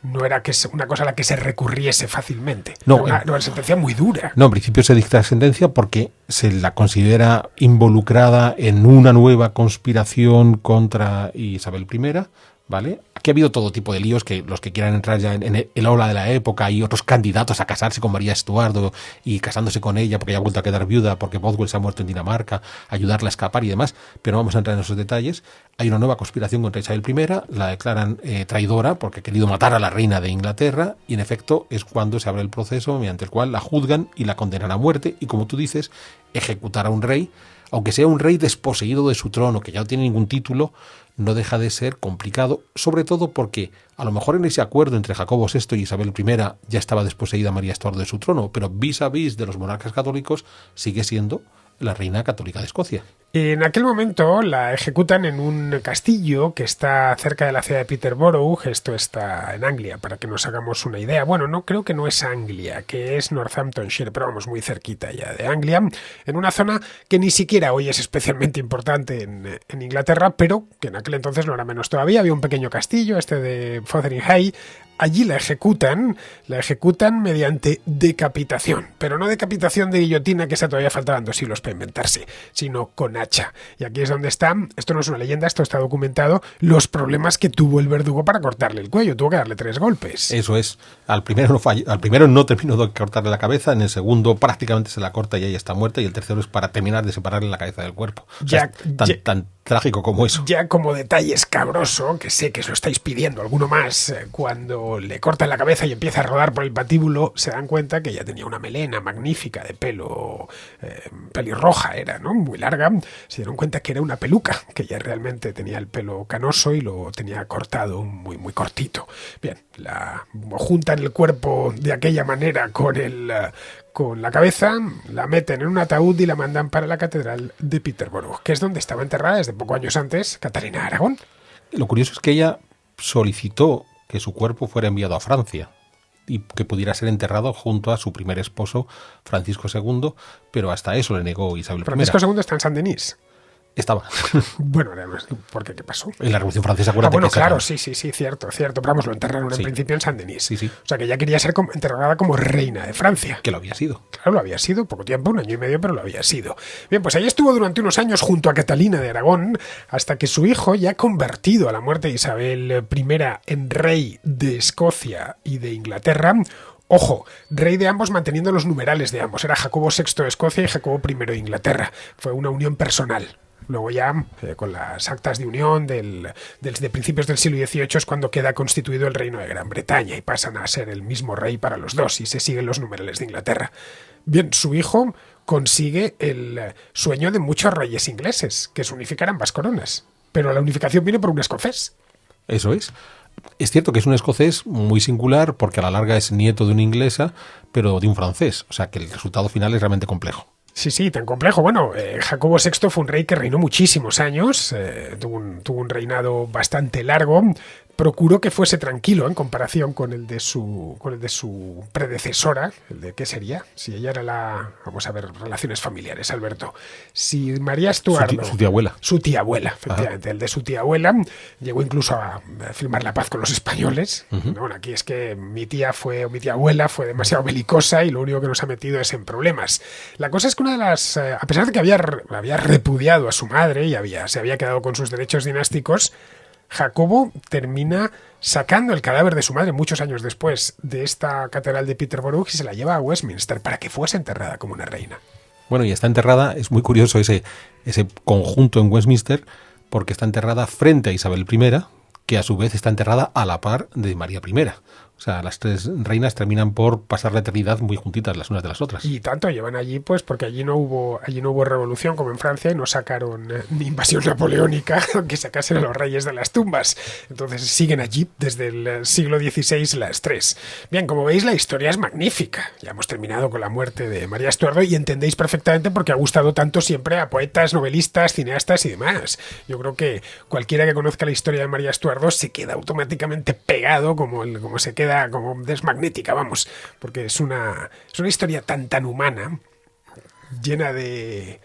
No era que una cosa a la que se recurriese fácilmente. No, era una sentencia muy dura. No, en principio se dicta sentencia porque se la considera involucrada en una nueva conspiración contra Isabel I, ¿vale? Aquí ha habido todo tipo de líos, que los que quieran entrar ya en el ola de la época, y otros candidatos a casarse con María Estuardo y casándose con ella porque ya ha vuelto a quedar viuda, porque Bothwell se ha muerto en Dinamarca, ayudarla a escapar y demás, pero no vamos a entrar en esos detalles. Hay una nueva conspiración contra Isabel I, la declaran traidora porque ha querido matar a la reina de Inglaterra, y en efecto es cuando se abre el proceso mediante el cual la juzgan y la condenan a muerte, y como tú dices, ejecutar a un rey, aunque sea un rey desposeído de su trono, que ya no tiene ningún título, no deja de ser complicado, sobre todo porque a lo mejor en ese acuerdo entre Jacobo VI y Isabel I ya estaba desposeída María Estuardo de su trono, pero vis a vis de los monarcas católicos sigue siendo la reina católica de Escocia. En aquel momento la ejecutan en un castillo que está cerca de la ciudad de Peterborough. Esto está en Anglia, para que nos hagamos una idea. Bueno, no creo que no es Anglia, que es Northamptonshire, pero vamos, muy cerquita ya de Anglia, en una zona que ni siquiera hoy es especialmente importante en Inglaterra, pero que en aquel entonces no era menos todavía. Había un pequeño castillo, este de Fotheringhay. Allí la ejecutan mediante decapitación, pero no decapitación de guillotina, que esa todavía faltaban 2 siglos para inventarse, sino con hacha. Y aquí es donde están, esto no es una leyenda, esto está documentado, los problemas que tuvo el verdugo para cortarle el cuello. Tuvo que darle 3 golpes. Eso es. Al primero no terminó de cortarle la cabeza, en el segundo prácticamente se la corta y ella está muerta, y el tercero es para terminar de separarle la cabeza del cuerpo. O sea, tan trágico como eso. Ya como detalle escabroso, que sé que os lo estáis pidiendo alguno más, cuando le cortan la cabeza y empieza a rodar por el patíbulo, se dan cuenta que ya tenía una melena magnífica de pelo, pelirroja era, ¿no? Muy larga. Se dieron cuenta que era una peluca, que ya realmente tenía el pelo canoso y lo tenía cortado muy, muy cortito. Bien, la juntan el cuerpo de aquella manera con la cabeza, la meten en un ataúd y la mandan para la catedral de Peterborough, que es donde estaba enterrada desde pocos años antes Catalina de Aragón. Lo curioso es que ella solicitó que su cuerpo fuera enviado a Francia y que pudiera ser enterrado junto a su primer esposo, Francisco II, pero hasta eso le negó Isabel I. Francisco II está en Saint-Denis. Estaba. Bueno, ¿por qué? ¿Qué pasó? En la Revolución Francesa, acuérdate. Bueno, claro, sí, cierto. Pero vamos, lo enterraron en principio en Saint-Denis. Sí. O sea, que ella quería ser enterrada como reina de Francia. Que lo había sido. Claro, lo había sido, poco tiempo, 1 año y medio, pero lo había sido. Bien, pues ahí estuvo durante unos años junto a Catalina de Aragón, hasta que su hijo, ya convertido a la muerte de Isabel I en rey de Escocia y de Inglaterra, ojo, rey de ambos manteniendo los numerales de ambos, era Jacobo VI de Escocia y Jacobo I de Inglaterra. Fue una unión personal. Luego ya, con las actas de unión de principios del siglo XVIII, es cuando queda constituido el Reino de Gran Bretaña y pasan a ser el mismo rey para los dos y se siguen los numerales de Inglaterra. Bien, su hijo consigue el sueño de muchos reyes ingleses, que es unificar ambas coronas. Pero la unificación viene por un escocés. Eso es. Es cierto que es un escocés muy singular porque a la larga es nieto de una inglesa, pero de un francés. O sea que el resultado final es realmente complejo. Sí, tan complejo. Bueno, Jacobo VI fue un rey que reinó muchísimos años, tuvo un reinado bastante largo. Procuró que fuese tranquilo en comparación con el de su predecesora, el de qué sería, si ella era vamos a ver, relaciones familiares, Alberto. Si María Estuardo, Su tía abuela. Su tía abuela, efectivamente. Ajá. El de su tía abuela llegó incluso a firmar la paz con los españoles. Uh-huh. Bueno, aquí es que mi tía abuela fue demasiado belicosa y lo único que nos ha metido es en problemas. La cosa es que una de las, a pesar de que había repudiado a su madre y se había quedado con sus derechos dinásticos, Jacobo termina sacando el cadáver de su madre muchos años después de esta catedral de Peterborough y se la lleva a Westminster para que fuese enterrada como una reina. Bueno, y está enterrada, es muy curioso ese conjunto en Westminster, porque está enterrada frente a Isabel I, que a su vez está enterrada a la par de María I. O sea, las tres reinas terminan por pasar la eternidad muy juntitas las unas de las otras. Y tanto llevan allí, pues, porque allí no hubo revolución como en Francia y no sacaron ni invasión napoleónica, aunque sacasen a los reyes de las tumbas. Entonces siguen allí desde el siglo XVI las tres. Bien, como veis, la historia es magnífica. Ya hemos terminado con la muerte de María Estuardo y entendéis perfectamente por qué ha gustado tanto siempre a poetas, novelistas, cineastas y demás. Yo creo que cualquiera que conozca la historia de María Estuardo se queda automáticamente pegado como se queda como desmagnética, vamos, porque es una historia tan humana, llena de...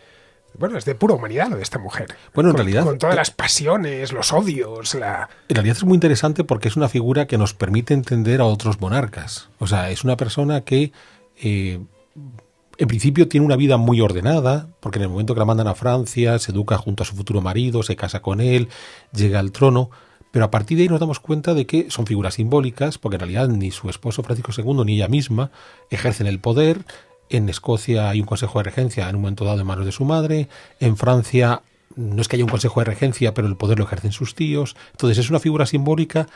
Bueno, es de pura humanidad lo de esta mujer. Bueno, en realidad... Con todas las pasiones, los odios, En realidad es muy interesante porque es una figura que nos permite entender a otros monarcas. O sea, es una persona que... en principio tiene una vida muy ordenada, porque en el momento que la mandan a Francia, se educa junto a su futuro marido, se casa con él, llega al trono... Pero a partir de ahí nos damos cuenta de que son figuras simbólicas, porque en realidad ni su esposo Francisco II ni ella misma ejercen el poder. En Escocia hay un consejo de regencia en un momento dado en manos de su madre. En Francia no es que haya un consejo de regencia, pero el poder lo ejercen sus tíos. Entonces es una figura simbólica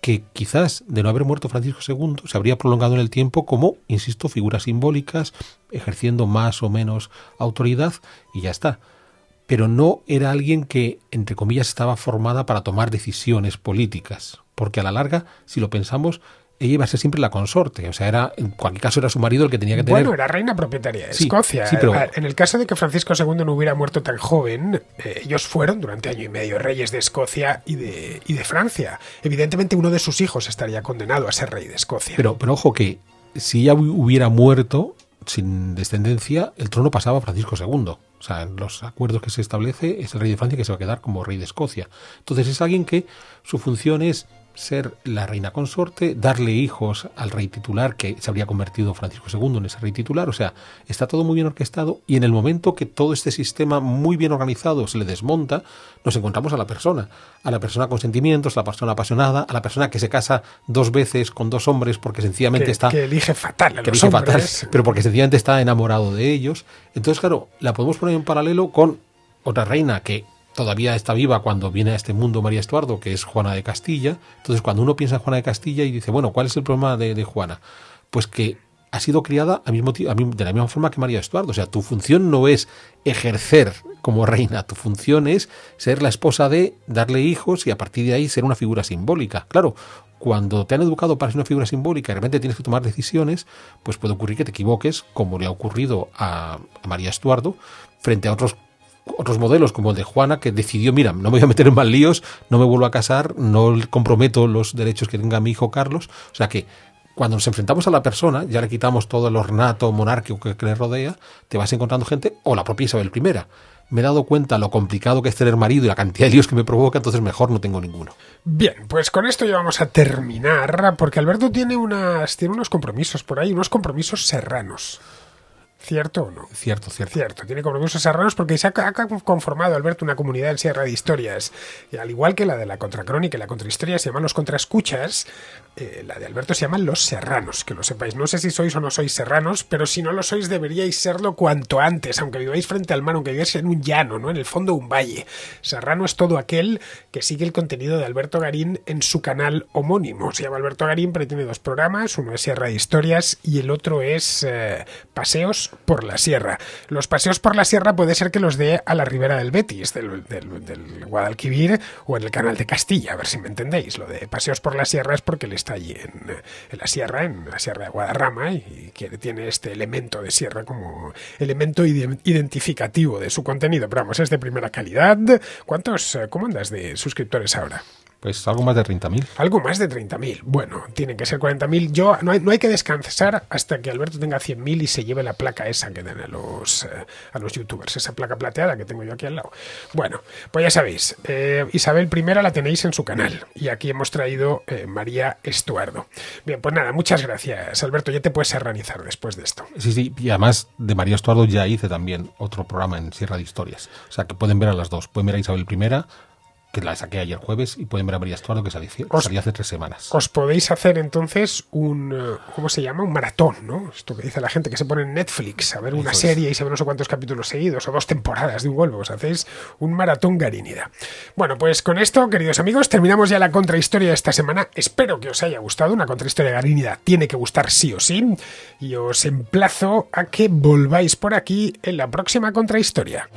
que quizás de no haber muerto Francisco II se habría prolongado en el tiempo como, insisto, figuras simbólicas, ejerciendo más o menos autoridad y ya está. Pero no era alguien que, entre comillas, estaba formada para tomar decisiones políticas, porque a la larga, si lo pensamos, ella iba a ser siempre la consorte, o sea, en cualquier caso era su marido el que tenía que tener... Bueno, era reina propietaria de Escocia. Sí, pero... En el caso de que Francisco II no hubiera muerto tan joven, ellos fueron durante año y medio reyes de Escocia y de Francia. Evidentemente uno de sus hijos estaría condenado a ser rey de Escocia. Pero ojo que si ella hubiera muerto sin descendencia, el trono pasaba a Francisco II. O sea, en los acuerdos que se establece es el rey de Francia que se va a quedar como rey de Escocia. Entonces es alguien que su función es ser la reina consorte, darle hijos al rey titular, que se habría convertido Francisco II en ese rey titular. O sea, está todo muy bien orquestado y en el momento que todo este sistema muy bien organizado se le desmonta, nos encontramos a la persona con sentimientos, a la persona apasionada, a la persona que se casa 2 veces con 2 hombres porque sencillamente que elige fatal a los hombres. Pero porque sencillamente está enamorado de ellos. Entonces, claro, la podemos poner en paralelo con otra reina que todavía está viva cuando viene a este mundo María Estuardo, que es Juana de Castilla. Entonces, cuando uno piensa en Juana de Castilla y dice, bueno, ¿cuál es el problema de Juana? Pues que ha sido criada de la misma forma que María Estuardo. O sea, tu función no es ejercer como reina, tu función es ser la esposa de, darle hijos y a partir de ahí ser una figura simbólica. Claro, cuando te han educado para ser una figura simbólica y de repente tienes que tomar decisiones, pues puede ocurrir que te equivoques, como le ha ocurrido a María Estuardo, frente a otros modelos como el de Juana, que decidió, mira, no me voy a meter en más líos, no me vuelvo a casar, no comprometo los derechos que tenga mi hijo Carlos. O sea que cuando nos enfrentamos a la persona, ya le quitamos todo el ornato monárquico que le rodea, te vas encontrando gente, o la propia Isabel I. Me he dado cuenta lo complicado que es tener marido y la cantidad de líos que me provoca, entonces mejor no tengo ninguno. Bien, pues con esto ya vamos a terminar, porque Alberto tiene unos compromisos por ahí, unos compromisos serranos. ¿Cierto o no? Cierto. Tiene compromisos serranos porque se ha conformado, Alberto, una comunidad en Sierra de Historias. Y al igual que la de la Contracrónica y la Contrahistoria se llaman los Contraescuchas, la de Alberto se llaman los Serranos, que lo sepáis. No sé si sois o no sois serranos, pero si no lo sois deberíais serlo cuanto antes, aunque viváis frente al mar, aunque viváis en un llano, ¿no? En el fondo un valle. Serrano es todo aquel que sigue el contenido de Alberto Garín en su canal homónimo. Se llama Alberto Garín, pero tiene 2 programas. Uno es Sierra de Historias y el otro es Paseos paseos por la sierra. Los paseos por la sierra puede ser que los dé a la ribera del Betis, del Guadalquivir o en el Canal de Castilla, a ver si me entendéis. Lo de paseos por la sierra es porque él está allí en la sierra de Guadarrama, y tiene este elemento de sierra como elemento identificativo de su contenido. Pero vamos, es de primera calidad. ¿Cómo andas de suscriptores ahora? Pues algo más de 30.000. Algo más de 30.000. Bueno, tienen que ser 40.000. No hay que descansar hasta que Alberto tenga 100.000 y se lleve la placa esa que dan a los youtubers, esa placa plateada que tengo yo aquí al lado. Bueno, pues ya sabéis, Isabel I la tenéis en su canal, y aquí hemos traído María Estuardo. Bien, pues nada, muchas gracias, Alberto. Ya te puedes serranizar después de esto. Sí, y además de María Estuardo ya hice también otro programa en Sierra de Historias. O sea, que pueden ver a las dos. Pueden ver a Isabel I, que la saqué ayer jueves, y pueden ver a María Estuardo, que salió hace 3 semanas. Os podéis hacer entonces ¿cómo se llama? Un maratón, ¿no? Esto que dice la gente, que se pone en Netflix a ver una serie y se ve no sé cuántos capítulos seguidos, o 2 temporadas de un golpe. Os hacéis un maratón Garínida. Bueno, pues con esto, queridos amigos, terminamos ya la contrahistoria de esta semana. Espero que os haya gustado. Una contrahistoria Garínida tiene que gustar sí o sí, y os emplazo a que volváis por aquí en la próxima contrahistoria.